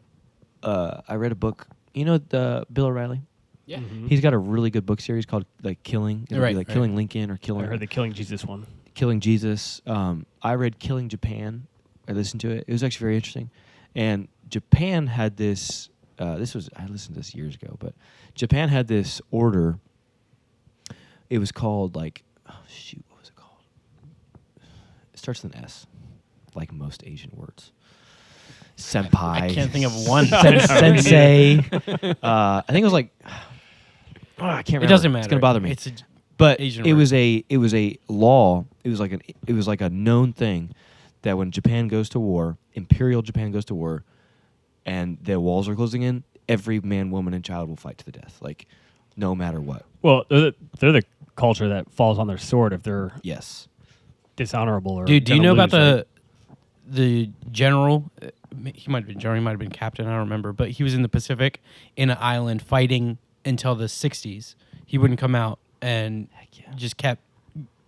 B: I read a book. You know the Bill O'Reilly?
A: Yeah.
C: Mhm.
B: He's got a really good book series called like Killing. It'll be
A: Right,
B: like
A: right.
B: Killing Lincoln or
C: I
B: Killing
C: heard the Killing Jesus one.
B: Killing Jesus. I read Killing Japan. I listened to it. It was actually very interesting. And Japan had this. I listened to this years ago, but Japan had this order. It was called like, what was it called? It starts with an S, like most Asian words. Senpai.
A: I can't think of one.
B: Sensei. I think it was like. I can't remember.
A: It doesn't matter.
B: It's gonna bother me.
A: It's a
B: But
A: Asian
B: it
A: word.
B: was a law. It was like a known thing that when Japan goes to war, Imperial Japan goes to war, and their walls are closing in, every man, woman, and child will fight to the death, like no matter what.
C: Well, they're the culture that falls on their sword if they're
B: Yes.
C: dishonorable or.
A: Dude, do you
C: gonna
A: know about
C: lose, right?
A: the general? He might have been general. He might have been captain. I don't remember. But he was in the Pacific in an island fighting until the 60s. He wouldn't come out and just kept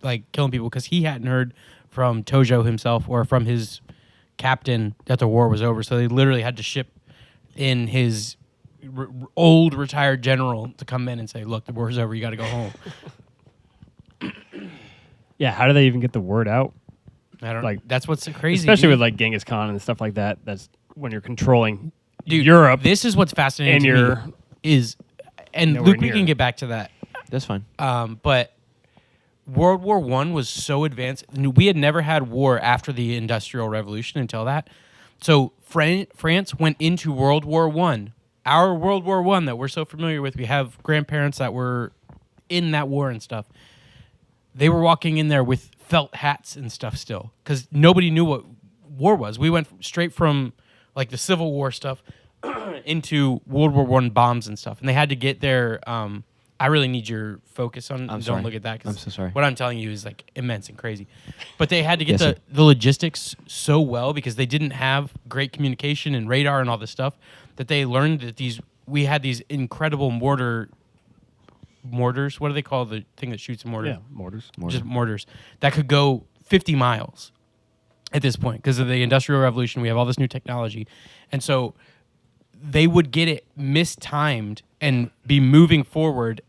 A: like killing people because he hadn't heard from Tojo himself or from his captain that the war was over. So they literally had to ship in his old retired general to come in and say, "Look, the war's over. You got to go home."
C: Yeah, how do they even get the word out?
A: I don't
C: Like,
A: That's what's crazy,
C: Especially
A: dude.
C: with like Genghis Khan and stuff like that. That's when you're controlling
A: Dude,
C: Europe.
A: This is what's fascinating
C: and
A: to
C: you're
A: me is, and
C: nowhere
A: Luke, we
C: near.
A: can get back to that.
B: That's fine.
A: But World War I was so advanced. We had never had war after the Industrial Revolution until that. So France went into World War I. Our World War I that we're so familiar with. We have grandparents that were in that war and stuff. They were walking in there with felt hats and stuff still because nobody knew what war was. We went straight from like the Civil War stuff into World War I bombs and stuff. And they had to get their... I really need your focus on.
B: I'm
A: don't
B: sorry.
A: look at that. 'Cause
B: I'm so sorry.
A: What I'm telling you is like immense and crazy. But they had to get
B: Yes,
A: the logistics so well because they didn't have great communication and radar and all this stuff that they learned that we had these incredible mortars. What do they call the thing that shoots a mortar?
C: yeah, mortars.
A: Just mortars that could go 50 miles at this point because of the Industrial Revolution. We have all this new technology, and so they would get it mistimed and be moving forward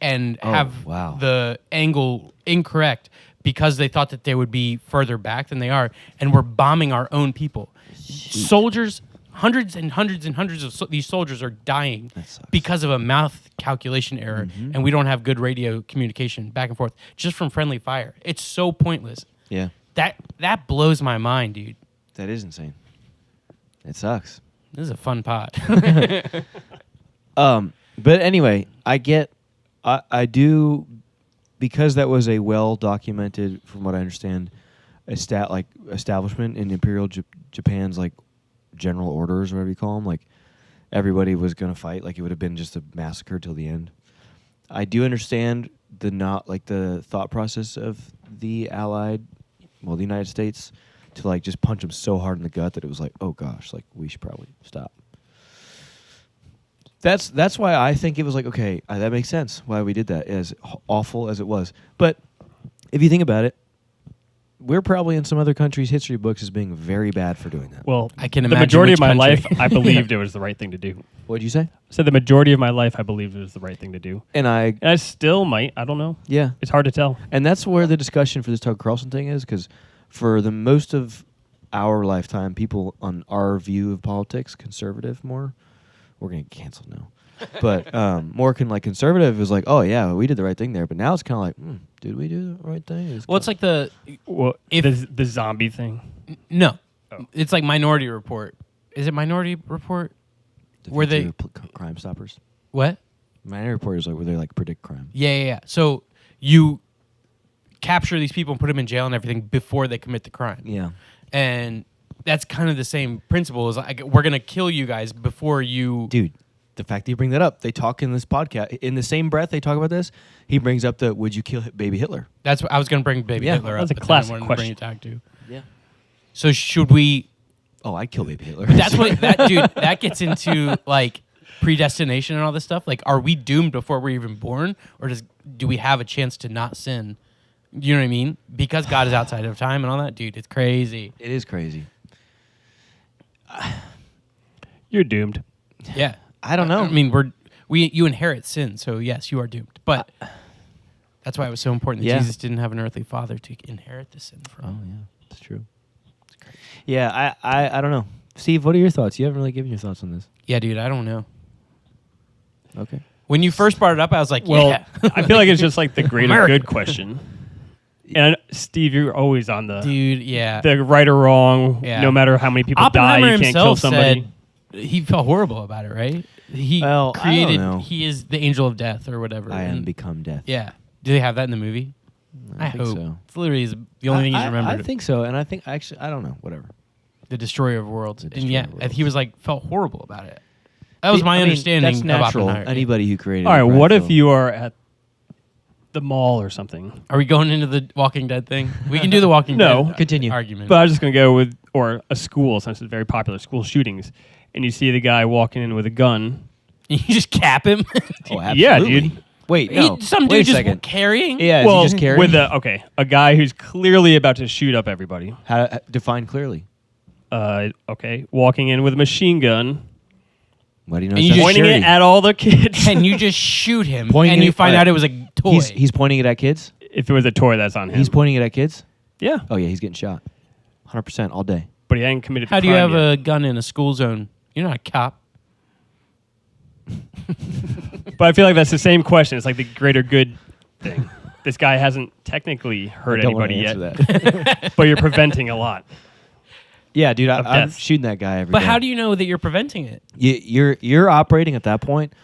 A: and have
B: wow.
A: the angle incorrect because they thought that they would be further back than they are, and we're bombing our own people. Soldiers, hundreds and hundreds and hundreds of these soldiers are dying
B: That sucks.
A: because of a math calculation error, and we don't have good radio communication back and forth just from friendly fire. It's so pointless.
B: Yeah.
A: That blows my mind, dude.
B: That is insane. It sucks.
A: This is a fun pod.
B: But anyway, I do, because that was a well documented, from what I understand, establishment in Imperial Japan's like general orders, or whatever you call them. Like everybody was gonna fight. Like it would have been just a massacre till the end. I do understand the thought process of the the United States, to like just punch them so hard in the gut that it was like, oh gosh, like we should probably stop. That's why I think it was like, okay, that makes sense why we did that, as awful as it was. But if you think about it, we're probably in some other countries' history books as being very bad for doing that.
C: Well,
A: I can
C: the
A: imagine
C: majority
A: which
C: of my
A: country.
C: life, I believed it was the right thing to do.
B: What did you say?
C: So the majority of my life, I believed it was the right thing to do.
B: And
C: And I still might. I don't know.
B: yeah.
C: It's hard to tell.
B: And that's where the discussion for this Tucker Carlson thing is, because for the most of our lifetime, people on our view of politics, conservative more, we're going to get canceled now. But more conservative is like, oh yeah, we did the right thing there. But now it's kind of like, did we do the right thing?
A: Well, it's like
C: Well, the zombie thing.
A: no,
C: Oh.
A: it's like Minority Report. Is it Minority Report? Were they
B: Crime Stoppers?
A: what?
B: Minority Report is like where they like predict crime.
A: Yeah. So you capture these people and put them in jail and everything before they commit the crime.
B: Yeah.
A: And that's kind of the same principle. Is like we're gonna kill you guys before you.
B: Dude, the fact that you bring that up, they talk in this podcast, in the same breath they talk about this, he brings up the would you kill baby Hitler?
A: That's what I was gonna bring baby
B: Yeah,
A: Hitler
C: that's
A: up.
C: a
A: but then I
C: classic
A: wanted to
C: question.
A: Bring it back to.
B: Yeah.
A: So should we?
B: Oh, I'd kill baby Hitler.
A: That's what that gets into like predestination and all this stuff. Like, are we doomed before we're even born, or do we have a chance to not sin? You know what I mean? Because God is outside of time and all that, dude. It's crazy.
B: It is crazy.
C: You're doomed.
A: Yeah.
B: I don't know.
A: I mean, you inherit sin, so yes, you are doomed. But that's why it was so important that
B: Yeah.
A: Jesus didn't have an earthly father to inherit the sin from.
B: Oh yeah, that's true. It's crazy. Yeah, I don't know. Steve, what are your thoughts? You haven't really given your thoughts on this.
A: Yeah, dude. I don't know.
B: Okay.
A: When you first brought it up, I was like,
C: Well,
A: yeah.
C: I feel like it's just like the greater
A: America.
C: good question. And Steve, you're always on the
A: Dude, yeah.
C: the right or wrong.
A: Yeah.
C: No matter how many people die,
A: Oppenheimer
C: you can't kill
A: himself
C: somebody.
A: said he felt horrible about it, right? He
B: Well, I don't
A: created.
B: know.
A: He is the angel of death or whatever.
B: I am
A: and-
B: become death.
A: Yeah. Do they have that in the movie?
B: I think
A: hope.
B: so.
A: It's literally the only thing he's remembered.
B: I think so, and I think actually I don't know. Whatever.
A: The destroyer of worlds.
B: The
A: And yeah,
B: destroyer of worlds.
A: he was like felt horrible about it. That was my
B: I mean,
A: understanding
B: That's
A: of
B: natural.
A: Oppenheimer.
B: Anybody who created.
C: All right,
B: it probably
C: what if
B: feel-
C: you are at the mall or something?
A: Are we going into the Walking Dead thing? We can do the Walking
C: No.
A: Dead
B: Continue.
A: argument.
C: But I was just going to go with, or a school, since it's very popular, school shootings, and you see the guy walking in with a gun.
A: you just cap him.
B: Oh,
C: Yeah,
B: absolutely.
C: dude.
B: Wait, no.
A: Some
B: Wait
A: dude
B: a
A: just
B: second.
A: carrying.
B: Yeah,
C: well,
B: is he just carrying?
C: with a guy who's clearly about to shoot up everybody.
B: How define clearly?
C: Okay, walking in with a machine gun,
B: Why do you know?
A: And
B: it's
A: you
B: not
A: just
C: pointing it
B: security?
C: at all the kids.
A: And you just shoot him,
B: Pointing
A: and you
B: it
A: find
B: at-
A: out it was a toy.
B: He's pointing it at kids.
C: If it was a toy, that's on him.
B: He's pointing it at kids.
C: Yeah,
B: Oh yeah, he's getting shot. 100% all day.
C: but he hadn't committed.
A: How do you have a gun in a school zone? You're not a cop.
C: But I feel like that's the same question. It's like the greater good thing. This guy hasn't technically hurt
B: I don't wanna
C: anybody yet,
B: answer that.
C: but you're preventing a lot.
B: Yeah, dude,
C: Of
B: I'm
C: death.
B: shooting that guy every
A: But
B: day.
A: how do you know that you're preventing it?
B: You're operating at that point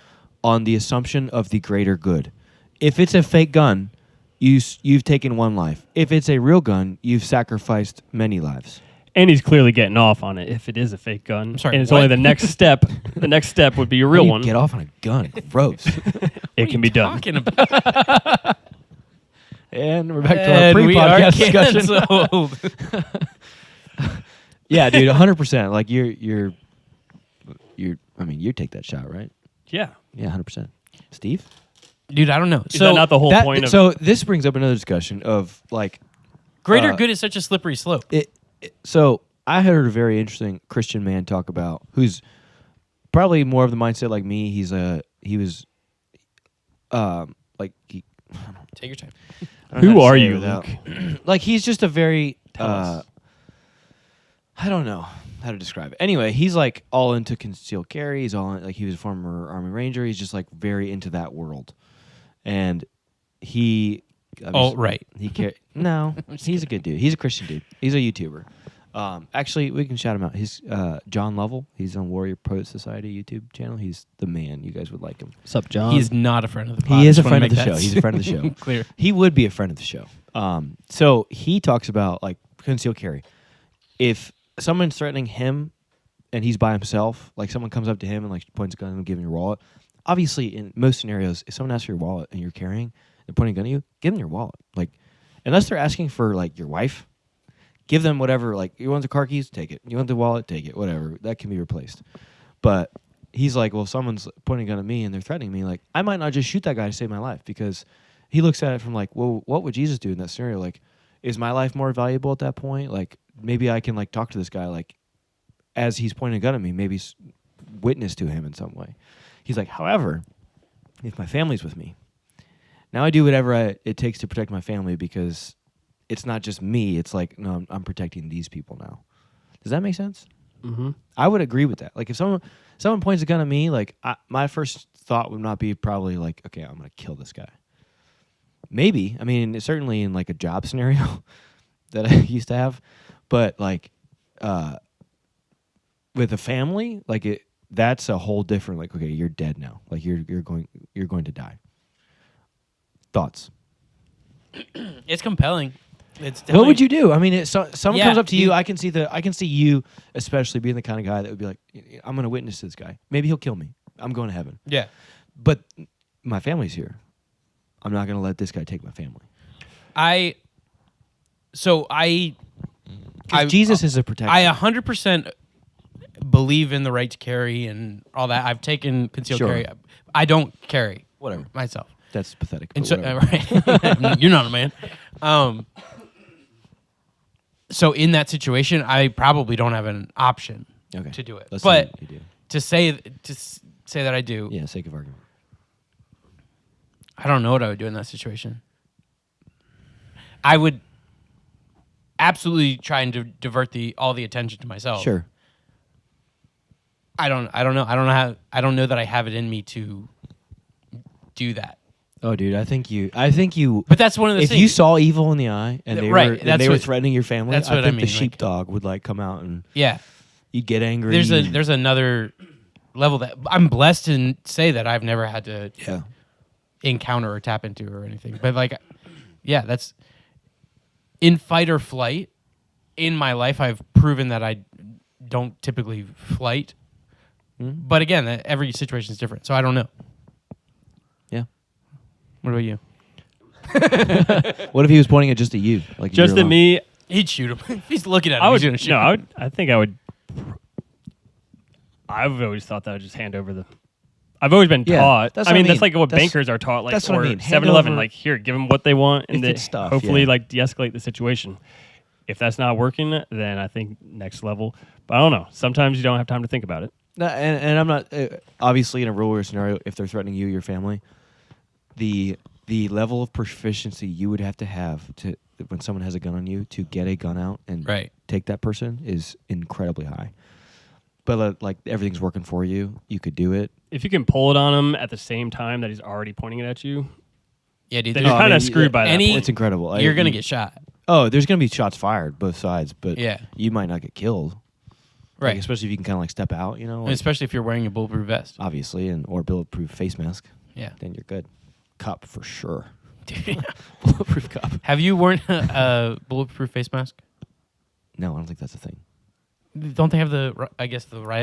B: on the assumption of the greater good. If it's a fake gun, you've taken one life. If it's a real gun, you've sacrificed many lives.
C: And he's clearly getting off on it if it is a fake gun.
A: I'm sorry,
C: and it's
A: what?
C: only the next step. The next step would be a
B: How
C: real
B: do you
C: one.
B: Get off on a gun. Gross.
C: It can be done.
A: Talking about
B: And we're back to our
A: And we are
B: pre-podcast discussion.
A: canceled.
B: Yeah, dude, 100%. Like you're. I mean, you take that shot, right?
C: Yeah.
B: Yeah, 100%. Steve.
A: Dude, I don't know.
C: Is that not the whole point of
B: So this brings up another discussion of like
A: Greater good is such a slippery slope.
B: So I heard a very interesting Christian man talk about who's probably more of the mindset like me. He was like he.
A: Take your time.
B: I don't know
C: Who
B: how to
C: are
B: say it
C: you,
B: without-
C: Luke?
B: Like he's just a very.
C: Tell us.
B: I don't know how to describe it. Anyway, he's like all into concealed carry. He's all like he was a former Army Ranger. He's just like very into that world, and he.
A: Oh, right.
B: He No, he's a good dude. He's a Christian dude. He's a YouTuber. Actually, we can shout him out. He's John Lovell. He's on Warrior Pro Society YouTube channel. He's the man. You guys would like him.
C: What's up, John?
A: He is not a friend of the pod.
B: He is
A: I
B: a
A: just wanna
B: friend of the
A: make
B: show.
A: that
B: He's a friend of the show.
A: Clear.
B: He would be a friend of the show. So he talks about like concealed carry. If someone's threatening him and he's by himself, like someone comes up to him and like points a gun and gives him your wallet. Obviously, in most scenarios, if someone asks for your wallet and you're carrying, they're pointing a gun at you, give them your wallet. Like, unless they're asking for like your wife, give them whatever. Like, you want the car keys? Take it. You want the wallet? Take it. Whatever. That can be replaced. But he's like, well, if someone's pointing a gun at me and they're threatening me, like, I might not just shoot that guy to save my life, because he looks at it from like, well, what would Jesus do in that scenario? Like, is my life more valuable at that point? Like, maybe I can like talk to this guy, like, as he's pointing a gun at me, maybe witness to him in some way. He's like, however, if my family's with me, now I do whatever it takes to protect my family, because it's not just me. It's like, no, I'm protecting these people now. Does that make sense?
C: Mm-hmm.
B: I would agree with that. Like, if someone points a gun at me, like, my first thought would not be probably like, okay, I'm going to kill this guy. Maybe. I mean, certainly in like a job scenario that I used to have. But like with a family, like that's a whole different, like, okay, you're dead now. Like you're going to die. Thoughts?
A: It's compelling. It's
B: What would you do? I mean, someone
A: Yeah,
B: comes up to you.
A: you-
B: I can see you, especially being the kind of guy that would be like, I'm going to witness this guy. Maybe he'll kill me. I'm going to heaven.
A: Yeah.
B: But my family's here. I'm not going to let this guy take my family. Jesus is a protector.
A: I 100% believe in the right to carry and all that. I've taken concealed
B: Sure.
A: carry. I don't carry
B: Whatever.
A: myself.
B: That's pathetic.
A: And
B: But
A: so,
B: whatever.
A: right, you're not a man. So in that situation, I probably don't have an option
B: Okay.
A: to do it.
B: Let's
A: But
B: say you do.
A: to say that I do,
B: Yeah, sake of argument.
A: I don't know what I would do in that situation. I would absolutely try and divert all the attention to myself.
B: Sure.
A: I don't know. I don't know that I have it in me to do that.
B: Oh, dude, I think you.
A: But that's one of the
B: If
A: things.
B: you saw evil in the eye and they
A: Right,
B: were and
A: that's
B: they were
A: what-
B: threatening your family,
A: that's
B: I
A: what I
B: think the
A: mean, like-
B: sheepdog would like come out and
A: yeah,
B: you'd get angry.
A: there's another level that I'm blessed to say that I've never had to
B: yeah.
A: encounter or tap into or anything. But like, yeah, that's in fight or flight. In my life, I've proven that I don't typically flight.
B: Mhm.
A: But again, every situation is different, so I don't know.
B: Yeah.
A: What about you?
B: What if he was pointing it just at you? Like
C: Just
B: you're
C: at
B: alone?
C: me,
A: He'd shoot him. If he's looking at him,
C: I would.
A: he's gonna shoot
C: No,
A: him.
C: I think I would. I've always thought that I'd just hand over the. I've always been
B: Yeah,
C: taught.
B: that's
C: I
B: what I
C: mean, that's
B: mean.
C: like what
B: That's-
C: bankers are taught, like
B: that's what I
C: or
B: mean. Hand
C: 7-Eleven.
B: over-
C: Like, here, give them what they want, and
B: If
C: they
B: it's stuff,
C: hopefully
B: yeah.
C: like de-escalate the situation. If that's not working, then I think next level. But I don't know. Sometimes you don't have time to think about it.
B: No, and I'm not obviously in a real world scenario. If they're threatening you, your family, the level of proficiency you would have to when someone has a gun on you to get a gun out and
A: Right.
B: take that person is incredibly high. But like everything's working for you, you could do it.
C: If you can pull it on him at the same time that he's already pointing it at you,
A: Yeah, dude.
C: then
A: there's-
C: you're kind of screwed by that
A: any-
C: point.
B: It's incredible.
A: You're gonna get shot.
B: Oh, there's gonna be shots fired both sides, but
A: Yeah.
B: you might not get killed.
A: Right.
B: Like, especially if you can kind of like step out, you know,
A: And
B: like,
A: especially if you're wearing a bulletproof vest.
B: obviously, and or bulletproof face mask.
A: Yeah.
B: Then you're good. Cup for sure.
A: Dude.
B: Bulletproof cup.
A: Have you worn a bulletproof face mask?
B: No, I don't think that's a thing.
A: Don't they have the riot
B: Are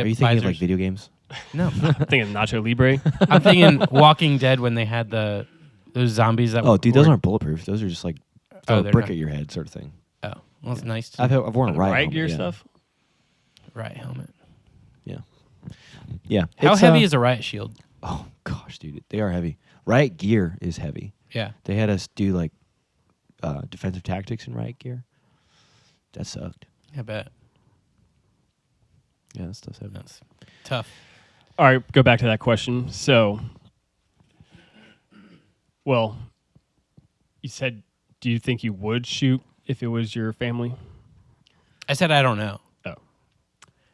B: you thinking of like
A: visors?
B: video games?
A: No.
C: I'm thinking Nacho Libre.
A: I'm thinking Walking Dead when they had those zombies that
B: Oh, dude, those
A: were-
B: aren't bulletproof. Those are just like
A: Oh,
B: throw a
A: they're
B: brick
A: not.
B: at your head, sort of thing.
A: Oh, well, it's nice. To
B: I've worn a riot
C: Riot
B: helmet,
C: gear
B: yeah.
C: stuff.
A: riot helmet.
B: Yeah, yeah.
A: How
B: It's,
A: heavy is a riot shield?
B: Oh gosh, dude, they are heavy. Riot gear is heavy.
A: Yeah.
B: They had us do like defensive tactics in riot gear. That sucked.
A: I bet.
B: Yeah, that stuff's heavy.
A: That's tough.
C: All right, go back to that question. So, well, you said, do you think you would shoot if it was your family?
A: I said I don't know.
C: Oh,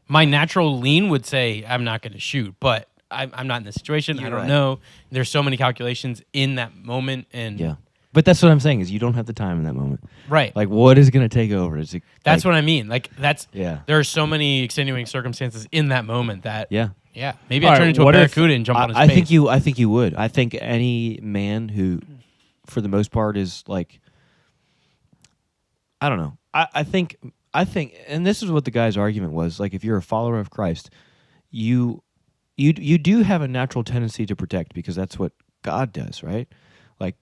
A: My natural lean would say I'm not going to shoot, but I'm not in the situation. I
B: You're
A: don't
B: right.
A: know. There's so many calculations in that moment, and
B: Yeah, but that's what I'm saying is you don't have the time in that moment.
A: right.
B: Like, what is going to take over? Is it?
A: That's what I mean. Like that's
B: Yeah.
A: There are so many extenuating circumstances in that moment that
B: Yeah.
A: maybe
C: All
A: I turn
C: right,
A: into a
C: what if-
A: barracuda and jump on his
B: I
A: face.
B: think you. I think you would. I think any man who, for the most part, is like. I don't know. I think, and this is what the guy's argument was. Like, if you're a follower of Christ, you do have a natural tendency to protect because that's what God does, right? Like,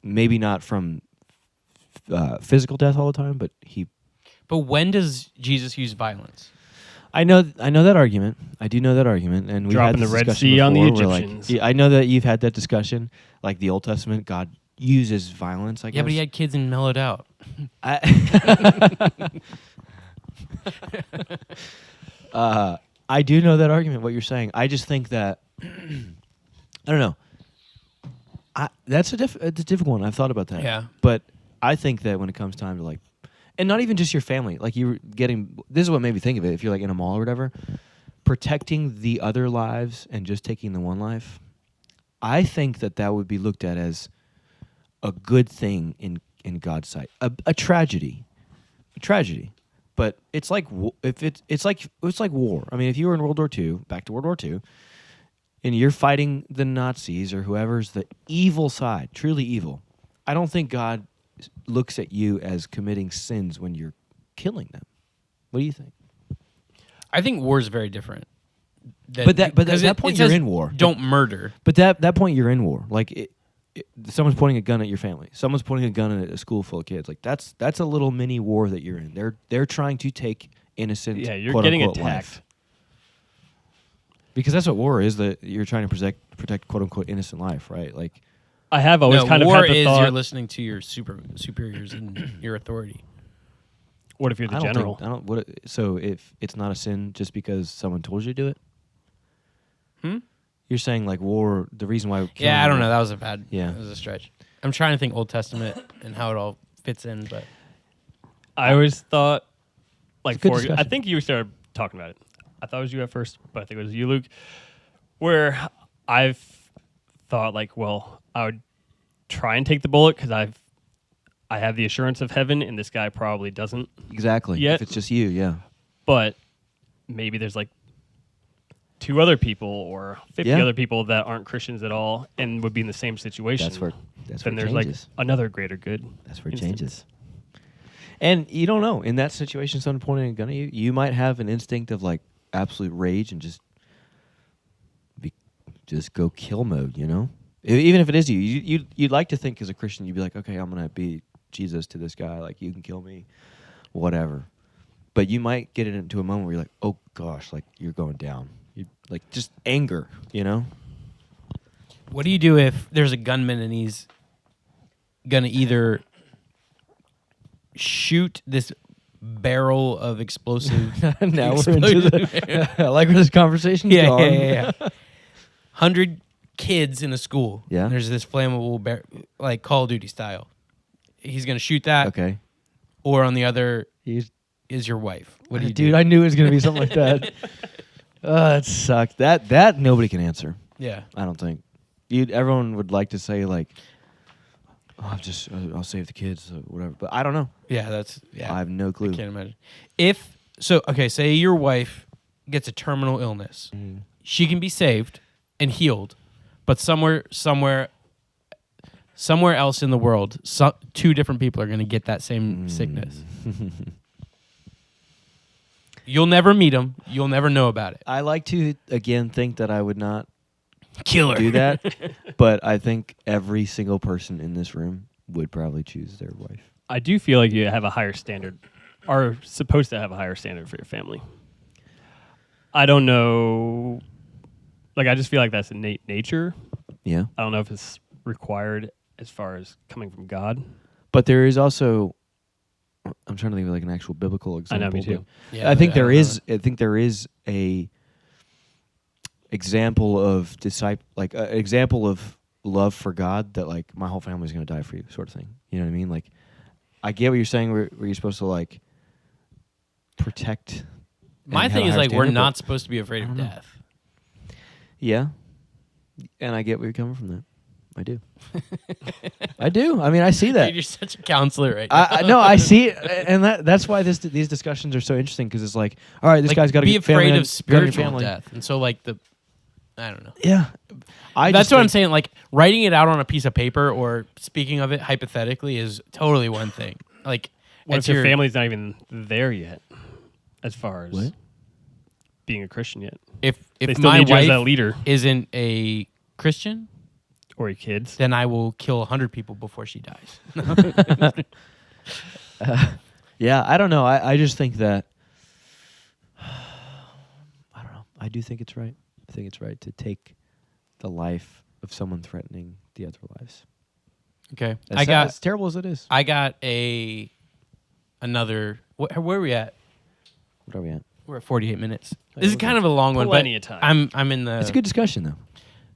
B: maybe not from physical death all the time, but he.
A: But when does Jesus use violence?
B: I know that argument. I do know that argument, and we've
C: Dropping
B: had this
C: the Red
B: discussion
C: Sea on the
B: before where,
C: Egyptians.
B: Like, I know that you've had that discussion. Like the Old Testament, God uses violence. I guess.
A: Yeah, but he had kids and mellowed out.
B: I do know that argument. What you're saying. I just think that I don't know. That's it's a difficult one. I've thought about that.
A: Yeah.
B: But I think that when it comes time to like, and not even just your family, like you're getting. This is what made me think of it. If you're like in a mall or whatever, protecting the other lives and just taking the one life, I think that would be looked at as a good thing in God's sight. A tragedy, but it's like it's like war. I mean, if you were in World War II, back to World War II, and you're fighting the Nazis or whoever's the evil side, truly evil, I don't think God looks at you as committing sins when you're killing them. What do you think?
A: I think war is very different.
B: But at
A: because
B: that point
A: it
B: you're
A: says
B: in war.
A: Don't murder.
B: But that point you're in war. Like someone's pointing a gun at your family. Someone's pointing a gun at a school full of kids. Like that's a little mini war that you're in. They're trying to take innocent.
C: yeah, you're
B: quote,
C: getting
B: unquote,
C: attacked.
B: life. Because that's what war is. That you're trying to protect quote unquote innocent life, right? Like
C: I have always
A: No,
C: kind of
A: war
C: had the
A: is
C: thought,
A: you're listening to your superiors and your authority.
C: what if you're the
B: I don't
C: general?
B: think. I don't. What? So if it's not a sin just because someone told you to do it, you're saying like war. The reason why.
A: Yeah, I don't know. That
B: That
A: was a bad.
B: Yeah.
A: That was a stretch. I'm trying to think Old Testament and how it all fits in, but
C: I always thought, like,
B: good
C: I
B: discussion.
C: think you started talking about it. I thought it was you at first, but I think it was you, Luke, where I've thought, like, well, I would try and take the bullet because I have the assurance of heaven, and this guy probably doesn't.
B: exactly.
C: Yet-
B: If it's just you, yeah.
C: But maybe there's like 2 other people or 50
B: Yeah.
C: other people that aren't Christians at all and would be in the same situation.
B: That's where.
C: Then
B: it
C: there's like
B: changes.
C: another greater good.
B: That's where it
C: instance.
B: changes. And you don't know. In that situation, someone pointing a gun at you, you might have an instinct of like absolute rage and just go kill mode. You know, even if it is you'd like to think as a Christian, you'd be like, okay, I'm gonna be Jesus to this guy. Like, you can kill me, whatever. But you might get it into a moment where you're like, oh gosh, like you're going down. You like just anger. You know.
A: what do you do if there's a gunman and he's gonna either shoot this barrel of explosive?
B: Now we're into the. I like where this conversation's
A: yeah,
B: going.
A: yeah. 100 kids in a school.
B: Yeah.
A: And there's this flammable, like Call of Duty style. He's gonna shoot that,
B: Okay.
A: or on the other
B: He's
A: is your wife. What do you
B: Dude,
A: do?
B: I knew it was going to be something like that. That sucked. That nobody can answer.
A: Yeah.
B: I don't think. Everyone would like to say like, oh, I'll save the kids, or whatever. But I don't know.
A: Yeah, that's yeah.
B: I have no clue.
A: I can't imagine. Okay, say your wife gets a terminal illness. She can be saved and healed, but somewhere else in the world, 2 different people are going to get that same sickness. You'll never meet them. You'll never know about it.
B: I like to again think that I would not
A: Killer.
B: do that, but I think every single person in this room would probably choose their wife.
C: I do feel like you have a higher standard, are supposed to have a higher standard for your family. I don't know. Like, I just feel like that's innate nature.
B: Yeah,
C: I don't know if it's required as far as coming from God.
B: but there is also. I'm trying to think of like an actual biblical
C: I
B: example.
C: know, me too.
A: Yeah,
B: I think
A: don't
B: there
A: know
B: is. I think there is a example of example of love for God that like my whole family's going to die for you, sort of thing. You know what I mean? Like, I get what you're saying. Where you're supposed to like protect.
A: My
B: and have
A: thing
B: a
A: is
B: higher
A: like we're
B: standard,
A: not
B: but-
A: supposed to be afraid
B: I
A: of
B: don't know.
A: death.
B: Yeah, and I get where you're coming from. That I do. I do. I mean, I see that.
A: Dude, you're such a counselor right now.
B: I no, I see it, and that's why these discussions are so interesting because it's like, all right, this
A: Like,
B: guy's got to
A: be
B: get family
A: afraid
B: and
A: of spiritual
B: family.
A: death, and so like I don't know.
B: Yeah,
A: That's what I'm saying. Like writing it out on a piece of paper or speaking of it hypothetically is totally one thing. Like,
C: What
A: it's
C: if your family's not even there yet, as far as
B: What?
C: being a Christian yet?
A: if
C: They still
A: my
C: need you as that
A: wife
C: leader
A: isn't a Christian,
C: or your kids.
A: then I will kill 100 people before she dies.
B: Yeah, I don't know. I just think that I don't know. I do think it's right. I think it's right to take the life of someone threatening the other lives.
A: Okay,
B: As terrible as it is.
A: I got another. Where are we at?
B: What are we at?
A: We're at 48 minutes.
B: Hey,
A: This is
B: we're
A: kind of a long one, but
C: Plenty of time.
A: I'm in the.
B: It's a good discussion, though.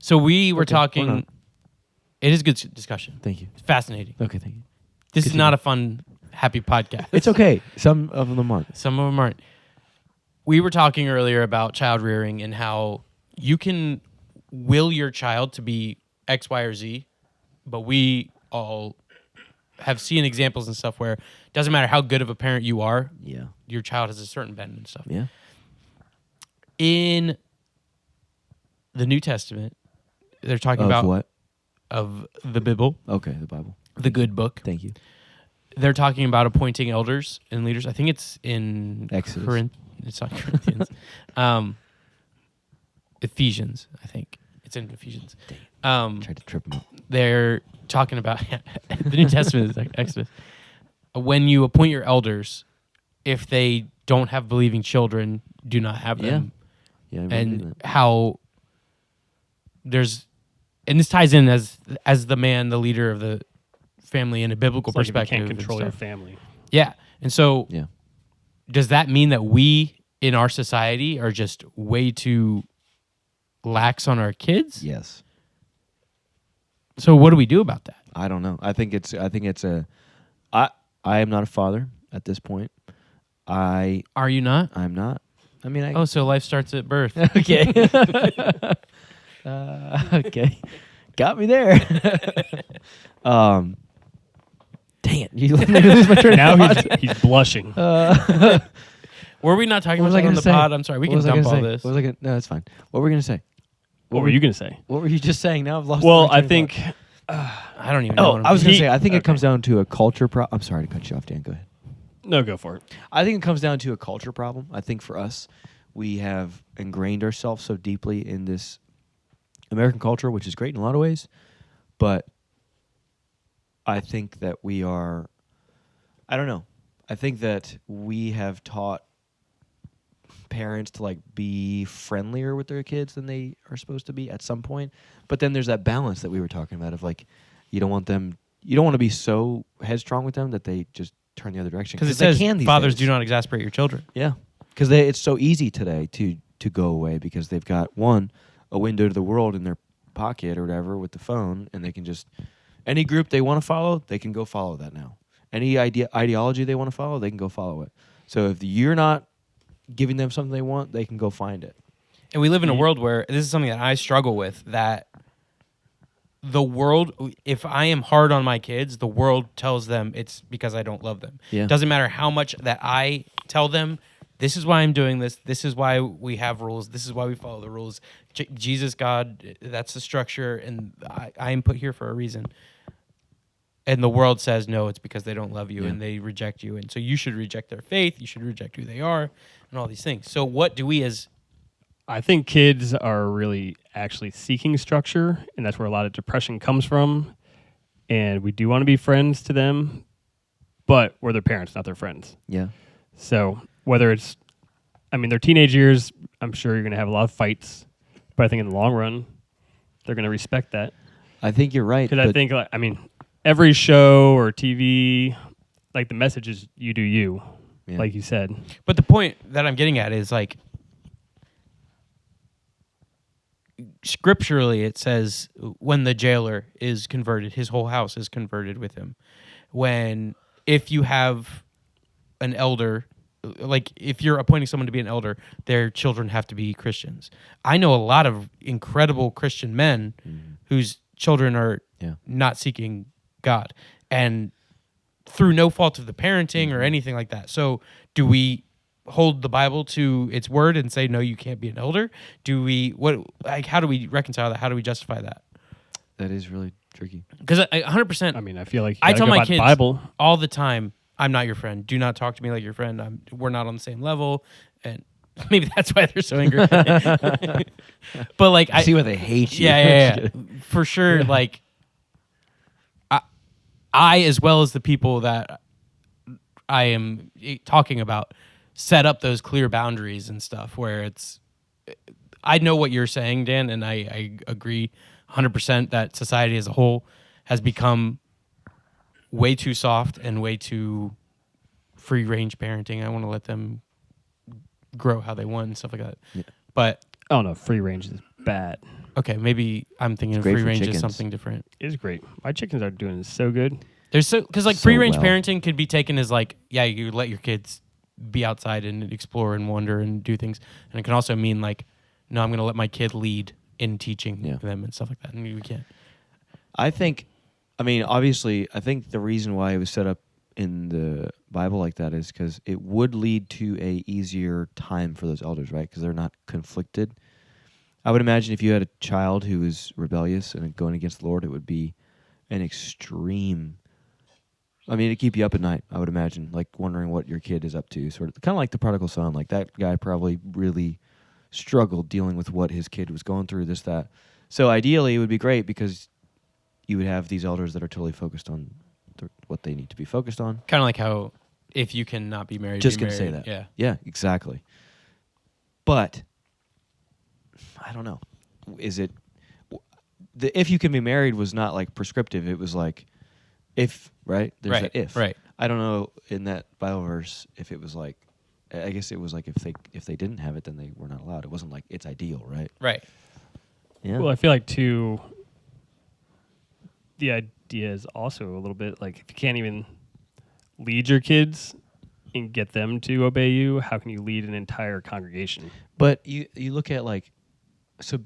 A: So we were
B: Okay, we're
A: talking.
B: not.
A: It is good discussion.
B: Thank you.
A: It's fascinating.
B: Okay, thank you.
A: This is
B: Continue.
A: not a fun, happy podcast.
B: It's okay. Some of them aren't.
A: Some of them aren't. We were talking earlier about child rearing and how you can will your child to be X, Y, or Z, but we all have seen examples and stuff where it doesn't matter how good of a parent you are,
B: Yeah.
A: your child has a certain bend and stuff.
B: Yeah.
A: In the New Testament, they're talking
B: Of
A: about
B: what?
A: of the Bible,
B: Okay, the Bible.
A: the good book.
B: Thank you.
A: They're talking about appointing elders and leaders. I think it's in
B: Exodus.
A: It's not Corinthians. Ephesians, I think. It's in Ephesians.
B: Tried to trip him up.
A: They're talking about the New Testament is like Exodus. When you appoint your elders, if they don't have believing children, do not have them.
B: Yeah, I remember
A: And
B: that.
A: how there's and this ties in as the man, the leader of the family in a biblical
C: It's like if you
A: perspective.
C: can't
A: and
C: control your
A: stuff.
C: family.
A: Yeah. And so
B: Yeah.
A: does that mean that we in our society are just way too lax on our kids?
B: Yes.
A: So what do we do about that?
B: I don't know. I think it's I am not a father at this point.
A: Are you not?
B: I'm not. I mean,
A: Oh, so life starts at birth.
B: okay. Okay. Got me there. Dang it. You let me lose my train
C: Now
B: of thought.
C: he's blushing.
A: Were we not talking
B: What was
A: about
B: I
A: that on
B: gonna
A: the
B: say?
A: pod? I'm sorry. We
B: What
A: can
B: was I
A: dump
B: gonna
A: all
B: say?
A: this.
B: What was I gonna? No, it's fine. What were we gonna say?
C: What were you going to say?
B: What were you just saying? Now I've lost.
C: Well,
B: my
C: I
B: train of
C: think
B: thought.
A: I don't even know.
B: Oh,
A: what I'm
B: I was gonna
A: thinking.
B: say. I think
C: Okay.
B: it comes down to a culture problem. I'm sorry to cut you off, Dan. Go ahead.
C: no, go for it.
B: I think it comes down to a culture problem. I think for us, we have ingrained ourselves so deeply in this American culture, which is great in a lot of ways, but I think that we are. I don't know. I think that we have taught parents to like be friendlier with their kids than they are supposed to be at some point. But then there's that balance that we were talking about of like you don't want to be so headstrong with them that they just turn the other direction.
A: Because it
B: they
A: says
B: can these
A: fathers
B: days.
A: do not exasperate your children.
B: Yeah, because it's so easy today to go away because they've got a window to the world in their pocket or whatever with the phone, and they can just any group they want to follow, they can go follow that now. Any ideology they want to follow, they can go follow it. So if you're not giving them something they want, they can go find it.
A: And we live in a world where this is something that I struggle with, that the world, if I am hard on my kids, the world tells them it's because I don't love them.
B: Yeah.
A: Doesn't matter how much that I tell them, this is why I'm doing this. This is why we have rules. This is why we follow the rules. Jesus, God, that's the structure, and I am put here for a reason. And the world says, no, it's because they don't love you and they reject you. And so you should reject their faith. You should reject who they are and all these things. So what do we as...
C: I think kids are really actually seeking structure, and that's where a lot of depression comes from. And we do want to be friends to them, but we're their parents, not their friends.
B: Yeah.
C: So whether it's, their teenage years, I'm sure you're going to have a lot of fights, but I think in the long run, they're going to respect that.
B: I think you're right.
C: Because I think, every show or TV, like the message is you do you, like you said.
A: But the point that I'm getting at is like, scripturally it says when the jailer is converted, his whole house is converted with him. If you have an elder, like if you're appointing someone to be an elder, their children have to be Christians. I know a lot of incredible Christian men whose children are not seeking God, and through no fault of the parenting or anything like that. So do we hold the Bible to its word and say, no, you can't be an elder? How do we reconcile that? How do we justify that?
B: That is really tricky.
A: Because 100%.
C: I feel like you
A: I
C: gotta
A: tell
C: go
A: my
C: by the
A: kids
C: Bible.
A: all the time, I'm not your friend. Do not talk to me like your friend. We're not on the same level. And maybe that's why they're so angry. But like,
B: I see why they hate you.
A: yeah. For sure. Like, I, as well as the people that I am talking about, set up those clear boundaries and stuff where it's, I know what you're saying, Dan, and I agree 100% that society as a whole has become way too soft and way too free range parenting. I want to let them grow how they want and stuff like that. Yeah. But
C: Oh no, free range is bad.
A: okay, maybe I'm thinking
B: It's
A: of
B: great
A: free
B: for
A: range
B: chickens.
A: as something different.
C: It's great. My chickens are doing so good.
A: There's because like
B: So
A: free range
B: well.
A: parenting could be taken as like, yeah, you let your kids be outside and explore and wonder and do things, and it can also mean like, no, I'm going to let my kid lead in teaching them and stuff like that, and we can't.
B: I think, obviously, I think the reason why it was set up in the Bible like that is because it would lead to a easier time for those elders, right? Because they're not conflicted. I would imagine if you had a child who was rebellious and going against the Lord, it would be an extreme. It'd keep you up at night, I would imagine, like wondering what your kid is up to, sort of, kind of like the prodigal son. Like that guy probably really struggled dealing with what his kid was going through, this, that. So ideally, it would be great because you would have these elders that are totally focused on what they need to be focused on.
A: Kind of like how if you cannot be married,
B: Just
A: be
B: gonna say
A: married.
B: that.
A: Yeah.
B: Yeah, exactly. But I don't know. Is it the if you can be married was not like prescriptive. It was like if, right? There's
A: Right,
B: that if.
A: right.
B: I don't know in that Bible verse if it was like, I guess it was like if they didn't have it, then they were not allowed. It wasn't like it's ideal, right?
A: Right.
B: Yeah.
C: Well, I feel like too. The idea is also a little bit like if you can't even lead your kids and get them to obey you, how can you lead an entire congregation?
B: But you look at like, so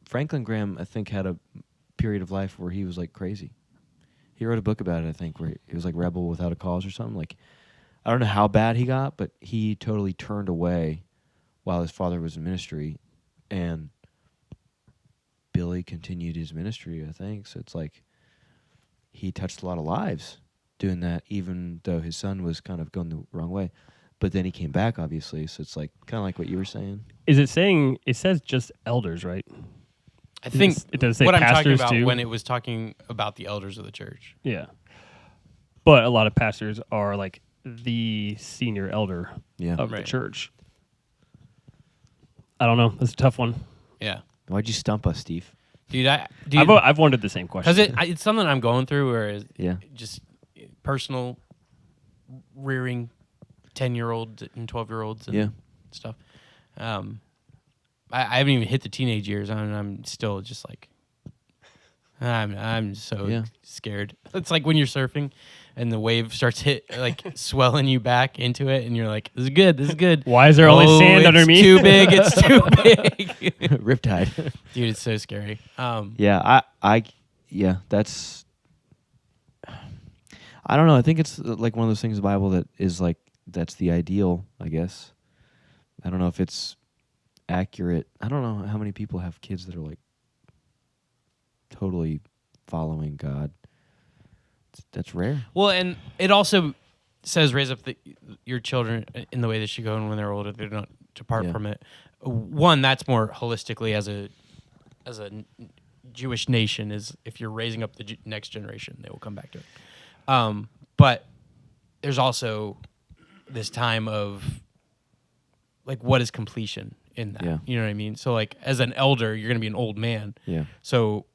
B: Franklin Graham, I think had a period of life where he was like crazy. He wrote a book about it, I think, where he was like rebel without a cause or something. Like, I don't know how bad he got, but he totally turned away while his father was in ministry, and Billy continued his ministry, I think. So it's like he touched a lot of lives doing that, even though his son was kind of going the wrong way. But then he came back, obviously. So it's like kind of like what you were saying.
C: Is it saying it says just elders, right?
A: I think
C: It does say
A: what I'm talking
C: pastors
A: about
C: too?
A: when it was talking about the elders of the church.
C: Yeah. But a lot of pastors are like the senior elder
B: Yeah.
C: of the
A: Right.
C: church. I don't know. That's a tough one.
A: Yeah.
B: Why'd you stump us, Steve?
A: Dude,
C: I've wondered the same question.
A: because it's something I'm going through where it's
B: Yeah.
A: just personal rearing 10-year-olds and 12-year-olds and
B: Yeah.
A: stuff. I haven't even hit the teenage years, and I'm still just like, I'm so
B: Yeah.
A: scared. It's like when you're surfing and the wave starts swelling you back into it, and you're like, "This is good. This is good."
C: Why is there only sand under
A: it's
C: me?
A: Too big. It's too big.
B: Riptide.
A: Dude, it's so scary.
B: Yeah, yeah, that's. I don't know. I think it's like one of those things in the Bible that is like that's the ideal. I guess. I don't know if it's accurate. I don't know how many people have kids that are like totally following God. That's rare.
A: Well, and it also says raise up your children in the way they should go, and when they're older, they're not depart
B: Yeah.
A: from it. One, that's more holistically as a Jewish nation is if you're raising up the next generation, they will come back to it. But there's also this time of like, what is completion in that?
B: Yeah.
A: You know what I mean? So like, as an elder, you're going to be an old man.
B: Yeah.
A: So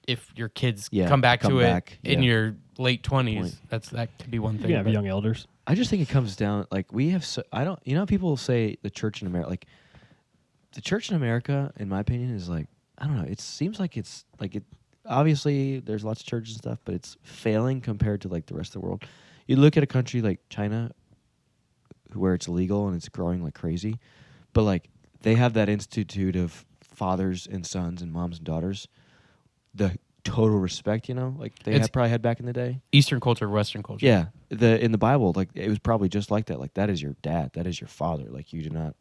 A: if your kids
B: Yeah,
A: come back
B: come
A: to
B: back,
A: it in
B: yeah.
A: your late 20s,
B: Point.
A: that could be one
C: You
A: thing.
C: can have
A: but-
C: young elders.
B: I just think it comes down like we have. I don't. You know, how people say the church in America. Like the church in America, in my opinion, is like I don't know. It seems like it's like it. Obviously, there's lots of churches and stuff, but it's failing compared to like the rest of the world. You look at a country like China, where it's illegal and it's growing like crazy, but like they have that institute of fathers and sons and moms and daughters. The total respect, you know, like they probably had back in the day.
A: Eastern culture, Western culture.
B: Yeah, in the Bible, like it was probably just like that. Like that is your dad, that is your father. Like you do not.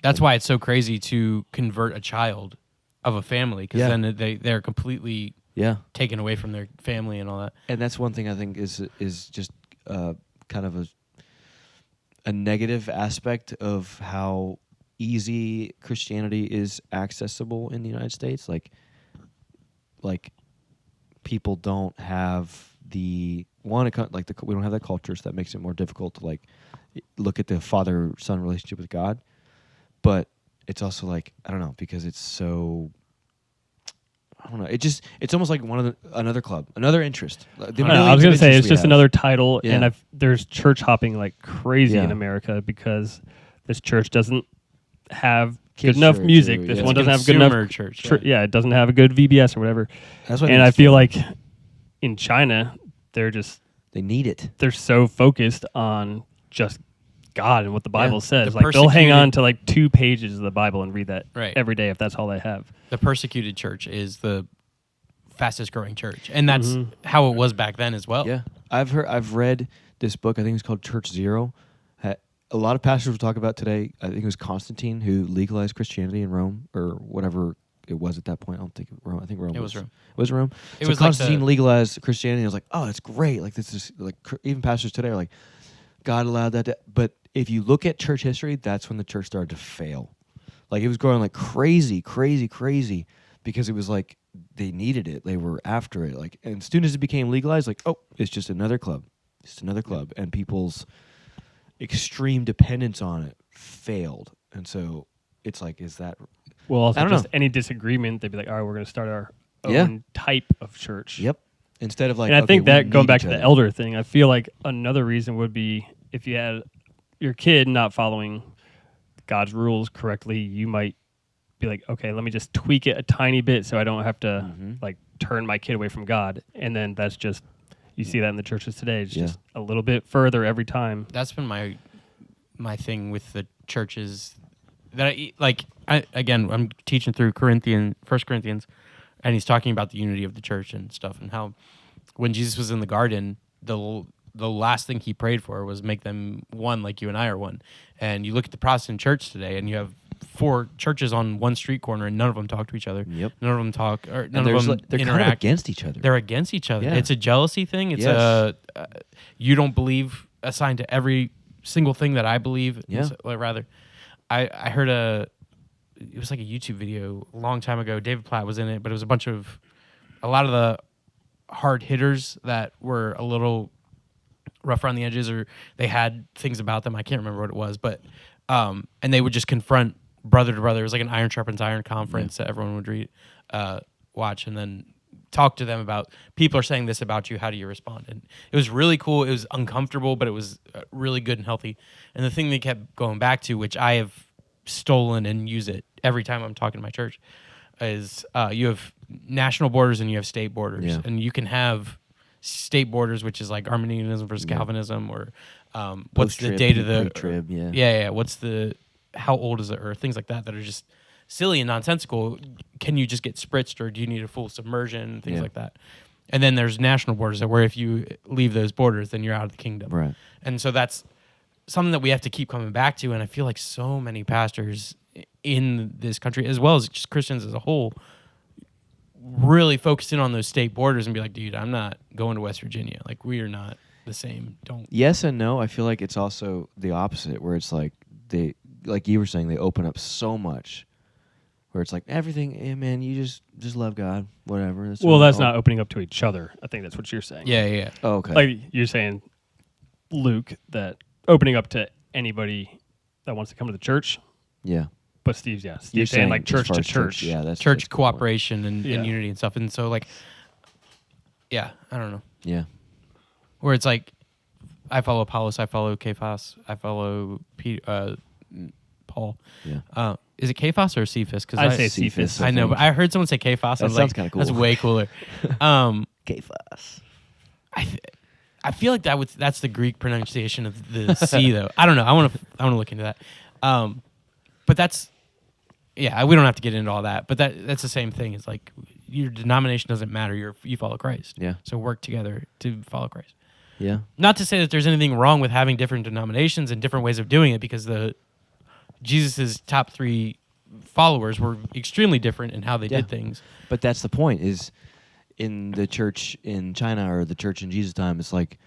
A: That's why it's so crazy to convert a child of a family, because
B: Yeah.
A: then they're completely
B: Yeah,
A: taken away from their family and all that.
B: and that's one thing I think is just kind of a negative aspect of how easy Christianity is accessible in the United States. Like people don't have the we don't have that culture, so that makes it more difficult to like look at the father-son relationship with God. But it's also like I don't know, because it's so I don't know. It's almost like another club, another interest.
C: I was going to say it's just another title,
B: Yeah.
C: and there's church hopping like crazy
B: Yeah.
C: in America because this church doesn't have
B: Kids
C: good enough
B: church,
C: music.
B: or-
C: This
B: yeah.
C: one doesn't have good
A: Consumer
C: enough
A: church,
C: Yeah, it doesn't have a good VBS or whatever.
B: That's what
C: And I
B: it's
C: feel
B: for.
C: like in China,
B: they need it.
C: they're so focused on just God and what the Bible says.
A: The
C: Like they'll hang
A: persecuted-
C: on to like 2 pages of the Bible and read that
A: Right.
C: every day if that's all they have.
A: The persecuted church is the fastest growing church, and that's
C: Mhm.
A: how it was back then as well.
B: Yeah, I've read this book. I think it's called Church Zero. A lot of pastors will talk about today. I think it was Constantine who legalized Christianity in Rome or whatever it was at that point. I don't think Rome. I think Rome.
A: It was Rome.
B: It was Rome.
A: It
B: So
A: was like
B: Constantine
A: the-
B: legalized Christianity. I was like, oh, that's great. Like this is like even pastors today are like, God allowed that. But if you look at church history, that's when the church started to fail. Like it was growing like crazy, because it was like they needed it. They were after it. Like, and as soon as it became legalized, like, oh, it's just another club. Just another club. And people's extreme dependence on it failed. And so it's like, is that
C: Well, also
B: I don't
C: just
B: know.
C: any disagreement, they'd be like, all right, we're going to start own type of church.
B: Yep. Instead of like,
C: And I
B: okay,
C: think
B: we
C: that going
B: need
C: back
B: each
C: to the
B: other.
C: elder thing, I feel like another reason would be if you had your kid not following God's rules correctly, you might be like, okay, let me just tweak it a tiny bit so I don't have to like turn my kid away from God. And then that's just, you see that in the churches today. It's just a little bit further every time.
A: That's been my thing with the churches that I'm teaching through First Corinthians, and he's talking about the unity of the church and stuff, and how when Jesus was in the garden, the last thing he prayed for was make them one like you and I are one. And you look at the Protestant church today, and you have 4 churches on one street corner, and none of them talk to each other.
B: Yep.
A: None of them talk, or
B: And
A: none of them
B: they're
A: interact.
B: kind of against each other.
A: They're against each other.
B: Yeah.
A: It's a jealousy thing. It's
B: Yes.
A: You don't believe assigned to every single thing that I believe.
B: Yeah.
A: I heard it was like a YouTube video a long time ago. David Platt was in it, but it was a lot of the hard hitters that were a little rough around the edges, or they had things about them. I can't remember what it was, but and they would just confront brother to brother. It was like an iron sharpens iron conference that everyone would watch, and then talk to them about, people are saying this about you, how do you respond? And it was really cool. It was uncomfortable, but it was really good and healthy. And the thing they kept going back to, which I have stolen and use it every time I'm talking to my church, is you have national borders and you have state borders.
B: Yeah.
A: And you can have state borders, which is like Arminianism versus Calvinism, or what's the
B: Post-trib,
A: date of the
B: pre-trib, yeah.
A: yeah, what's the, how old is the earth, things like that are just silly and nonsensical. Can you just get spritzed, or do you need a full submersion, things like that? And then there's national borders, where if you leave those borders, then you're out of the kingdom.
B: Right.
A: And so that's something that we have to keep coming back to. And I feel like so many pastors in this country, as well as just Christians as a whole, really focus in on those state borders and be like, dude, I'm not going to West Virginia. Like, we are not the same. Don't.
B: Yes and no. I feel like it's also the opposite, where it's like they, like you were saying, they open up so much, where it's like everything. Hey, man, you just love God, whatever.
C: That's not opening up to each other. I think that's what you're saying.
A: Yeah.
B: Oh, okay.
C: Like you're saying, Luke, that opening up to anybody that wants to come to the church.
B: Yeah.
C: But Steve's
B: You're
C: saying like
B: as
C: church
B: far
C: to
B: as
C: church.
B: Yeah, that's
A: Church
B: that's a good point.
A: cooperation and unity and stuff. And so, like, yeah, I don't know.
B: Yeah.
A: Where it's like, I follow Apollos, I follow Cephas, I follow Paul.
B: Yeah.
A: Is it Cephas or Cephas? Because
C: I say Cephas.
A: I know, but I heard someone say Cephas. I
B: That
A: was
B: sounds
A: like,
B: kinda cool.
A: that's way cooler.
B: Cephas.
A: I feel like that's the Greek pronunciation of the C, though. I don't know. I want to look into that. But that's, yeah, we don't have to get into all that. But that's the same thing. It's like, your denomination doesn't matter. You follow Christ.
B: Yeah.
A: So work together to follow Christ.
B: Yeah.
A: Not to say that there's anything wrong with having different denominations and different ways of doing it, because Jesus's top 3 followers were extremely different in how they did things.
B: But that's the point, is in the church in China or the church in Jesus' time, it's like,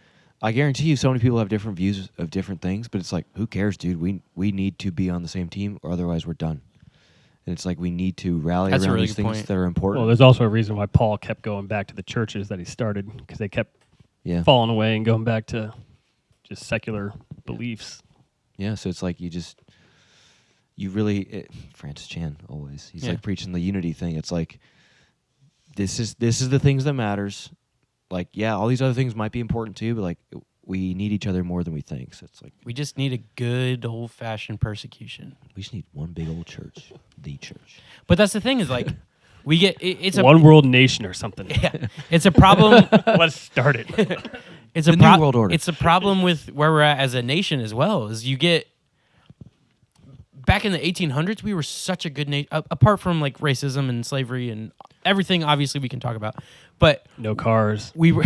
B: I guarantee you so many people have different views of different things, but it's like, who cares, dude? We need to be on the same team, or otherwise we're done. And it's like, we need to rally
A: That's a
B: around
A: really
B: these
A: good
B: things
A: point.
B: that are important.
C: Well, there's also a reason why Paul kept going back to the churches that he started, because they kept falling away and going back to just secular beliefs.
B: Yeah, so it's like Francis Chan always. He's like preaching the unity thing. It's like, this is the things that matters. Like, yeah, all these other things might be important too, but like, we need each other more than we think. So it's like,
A: We just need a good old-fashioned persecution.
B: we just need one big old church, the church.
A: But that's the thing, is like, we get it's a
C: One world nation or something.
A: yeah, it's a problem.
C: Let's start it.
A: It's
B: The
A: a
B: New World Order.
A: It's a problem with where we're at as a nation as well. Is you get back in the 1800s, we were such a good nation. Apart from like racism and slavery and everything, obviously we can talk about, but
C: No cars.
A: we were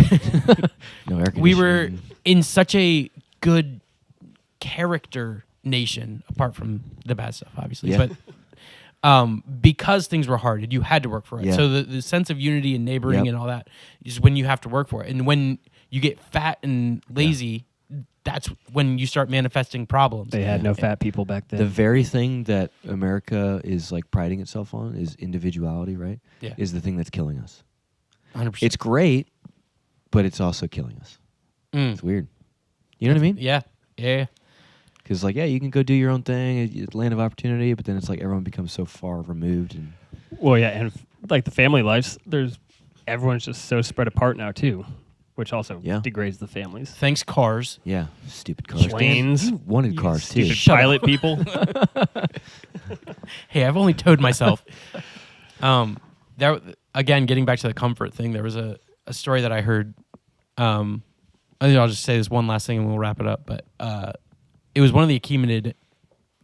B: No air
A: we were
B: conditioning.
A: in such a good character nation. Apart from the bad stuff, obviously,
B: Yeah.
A: but because things were hard and you had to work for it.
B: Yeah.
A: So the sense of unity and neighboring
B: Yep.
A: and all that is when you have to work for it. And when you get fat and lazy, that's when you start manifesting problems.
C: They had no fat people back then.
B: The very thing that America is like priding itself on is individuality, right?
A: Yeah.
B: Is the thing that's killing us.
A: 100%.
B: It's great, but it's also killing us. It's weird. You know what I mean?
A: Yeah.
B: Because like, yeah, you can go do your own thing, it's land of opportunity, but then it's like everyone becomes so far removed. And
C: Well, yeah, and like the family lives, everyone's just so spread apart now too, which also
B: Yeah.
C: degrades the families.
A: Thanks, cars.
B: Yeah, stupid cars.
C: Planes.
B: You wanted cars too.
C: Stupid
A: Shut
C: pilot people.
A: Hey, I've only towed myself. There again, getting back to the comfort thing, there was a story that I heard. I think I'll just say this one last thing and we'll wrap it up. But it was one of the Achaemenid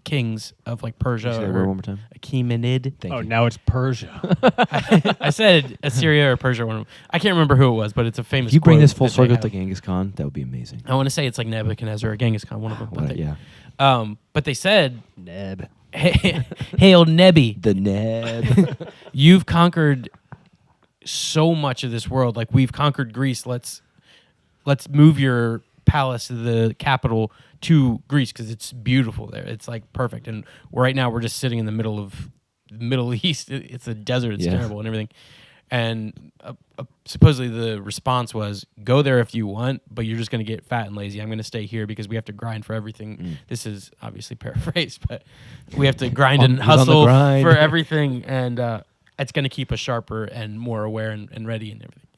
A: kings of like Persia.
B: Say that
A: or
B: word one more time.
A: Achaemenid.
B: Thank you.
C: Now it's Persia.
A: I said Assyria or Persia. One of them. I can't remember who it was, but it's a famous.
B: If you bring
A: quote
B: this full
A: that they
B: circle
A: have.
B: to Genghis Khan, that would be amazing.
A: I want to say it's like Nebuchadnezzar or Genghis Khan, one of them. But
B: Yeah.
A: but they said,
C: Neb.
A: "Hail Nebi,
B: The Neb.
A: you've conquered so much of this world. Like we've conquered Greece. Let's move your palace to the capital to Greece because it's beautiful there. It's like perfect. And right now we're just sitting in the middle of the Middle East. It's a desert. It's
B: Yeah.
A: terrible and everything." And supposedly the response was, "Go there if you want, but you're just going to get fat and lazy. I'm going to stay here because we have to grind for everything." This is obviously paraphrased, but we have to grind and
B: He's on the
A: hustle
B: grind.
A: for everything, and it's going to keep us sharper and more aware and ready and everything.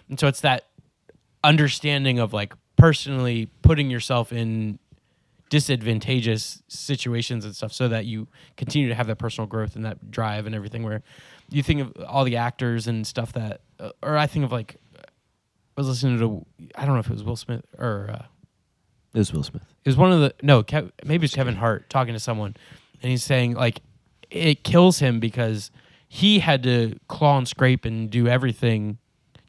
A: And so it's that understanding of like personally putting yourself in disadvantageous situations and stuff so that you continue to have that personal growth and that drive and everything, where you think of all the actors and stuff that or I think of like I was listening to, I don't know if it was Will Smith or
B: It was Will Smith.
A: it was one of the maybe it's Kevin Hart talking to someone, and he's saying like it kills him because he had to claw and scrape and do everything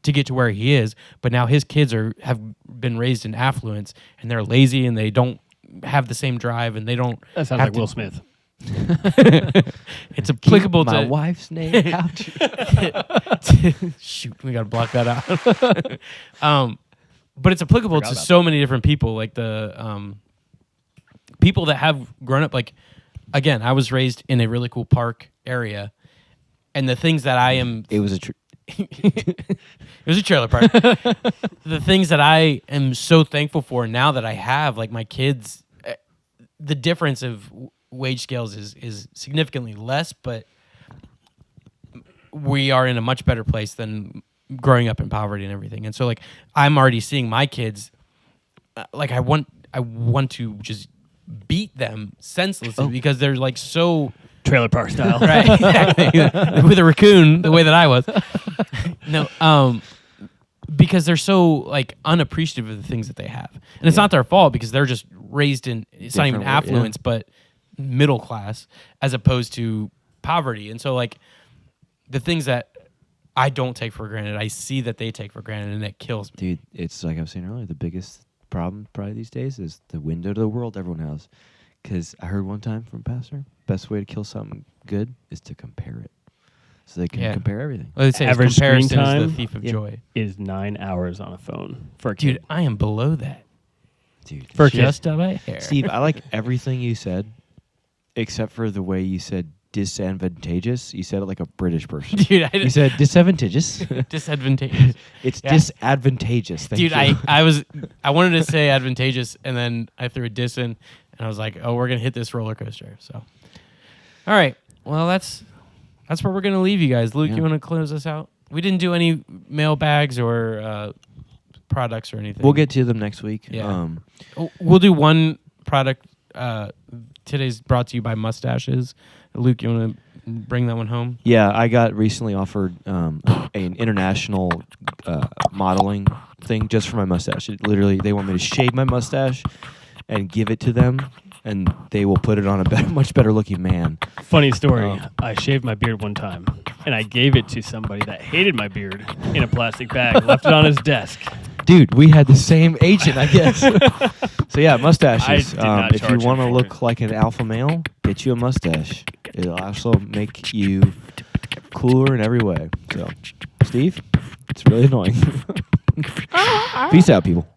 A: to get to where he is, but now his kids have been raised in affluence and they're lazy and they don't have the same drive and they don't.
C: That sounds
A: have
C: like
A: to-
C: Will Smith.
A: It's applicable
B: Keep my
A: to
B: wife's name out.
A: shoot. We gotta block that out. But it's applicable
C: Forgot
A: to
C: about
A: so many different people, like the people that have grown up. Like again, I was raised in a really cool park area, and the things that I am.
B: It was a.
A: It was a trailer park. The things that I am so thankful for now that I have, like my kids, the difference of wage scales is significantly less, but we are in a much better place than growing up in poverty and everything. And so, like, I'm already seeing my kids. Like, I want to just beat them senselessly because they're like so.
C: Trailer park style.
A: Right, exactly. With a raccoon, the way that I was. No, because they're so like unappreciative of the things that they have, and it's not their fault because they're just raised in. It's not even
B: Different way, yeah.
A: affluence, but middle class as opposed to poverty, and so like the things that I don't take for granted, I see that they take for granted, and it kills me.
B: Dude, it's like I was saying earlier, the biggest problem probably these days is the window to the world everyone has. Because I heard one time from a pastor, best way to kill something good is to compare it. So they can compare everything.
A: Well, they say
C: Average screen
A: comparison is
C: time?
A: the thief of
B: Yeah.
A: joy.
C: Is 9 hours on a phone for a
A: Dude,
C: kid.
A: I am below that.
B: Dude,
C: For a kid.
A: Just a bit hair.
B: Steve, I like everything you said, except for the way you said disadvantageous. You said it like a British person.
A: Dude,
B: You said disadvantageous.
A: disadvantageous.
B: It's
A: Yeah.
B: disadvantageous. Thank
A: Dude,
B: you.
A: I wanted to say advantageous, and then I threw a dis in, and I was like, oh, we're gonna hit this roller coaster. So, all right, well that's where we're gonna leave you guys. Luke,
B: Yeah.
A: you want to close us out? We didn't do any mailbags or products or anything.
B: We'll get to them next week.
A: Yeah. We'll do one product. Today's brought to you by Mustaches. Luke, you want to bring that one home?
B: Yeah, I got recently offered an international modeling thing just for my mustache. Literally, they want me to shave my mustache and give it to them, and they will put it on a much better looking man.
C: Funny story. I shaved my beard one time, and I gave it to somebody that hated my beard in a plastic bag, left it on his desk.
B: Dude, we had the same agent, I guess. So yeah, mustaches.
C: I did not
B: If you
C: charge him
B: want to
C: for
B: look
C: it.
B: like an alpha male, get you a mustache. It'll also make you cooler in every way. So, Steve, it's really annoying. Peace out, people.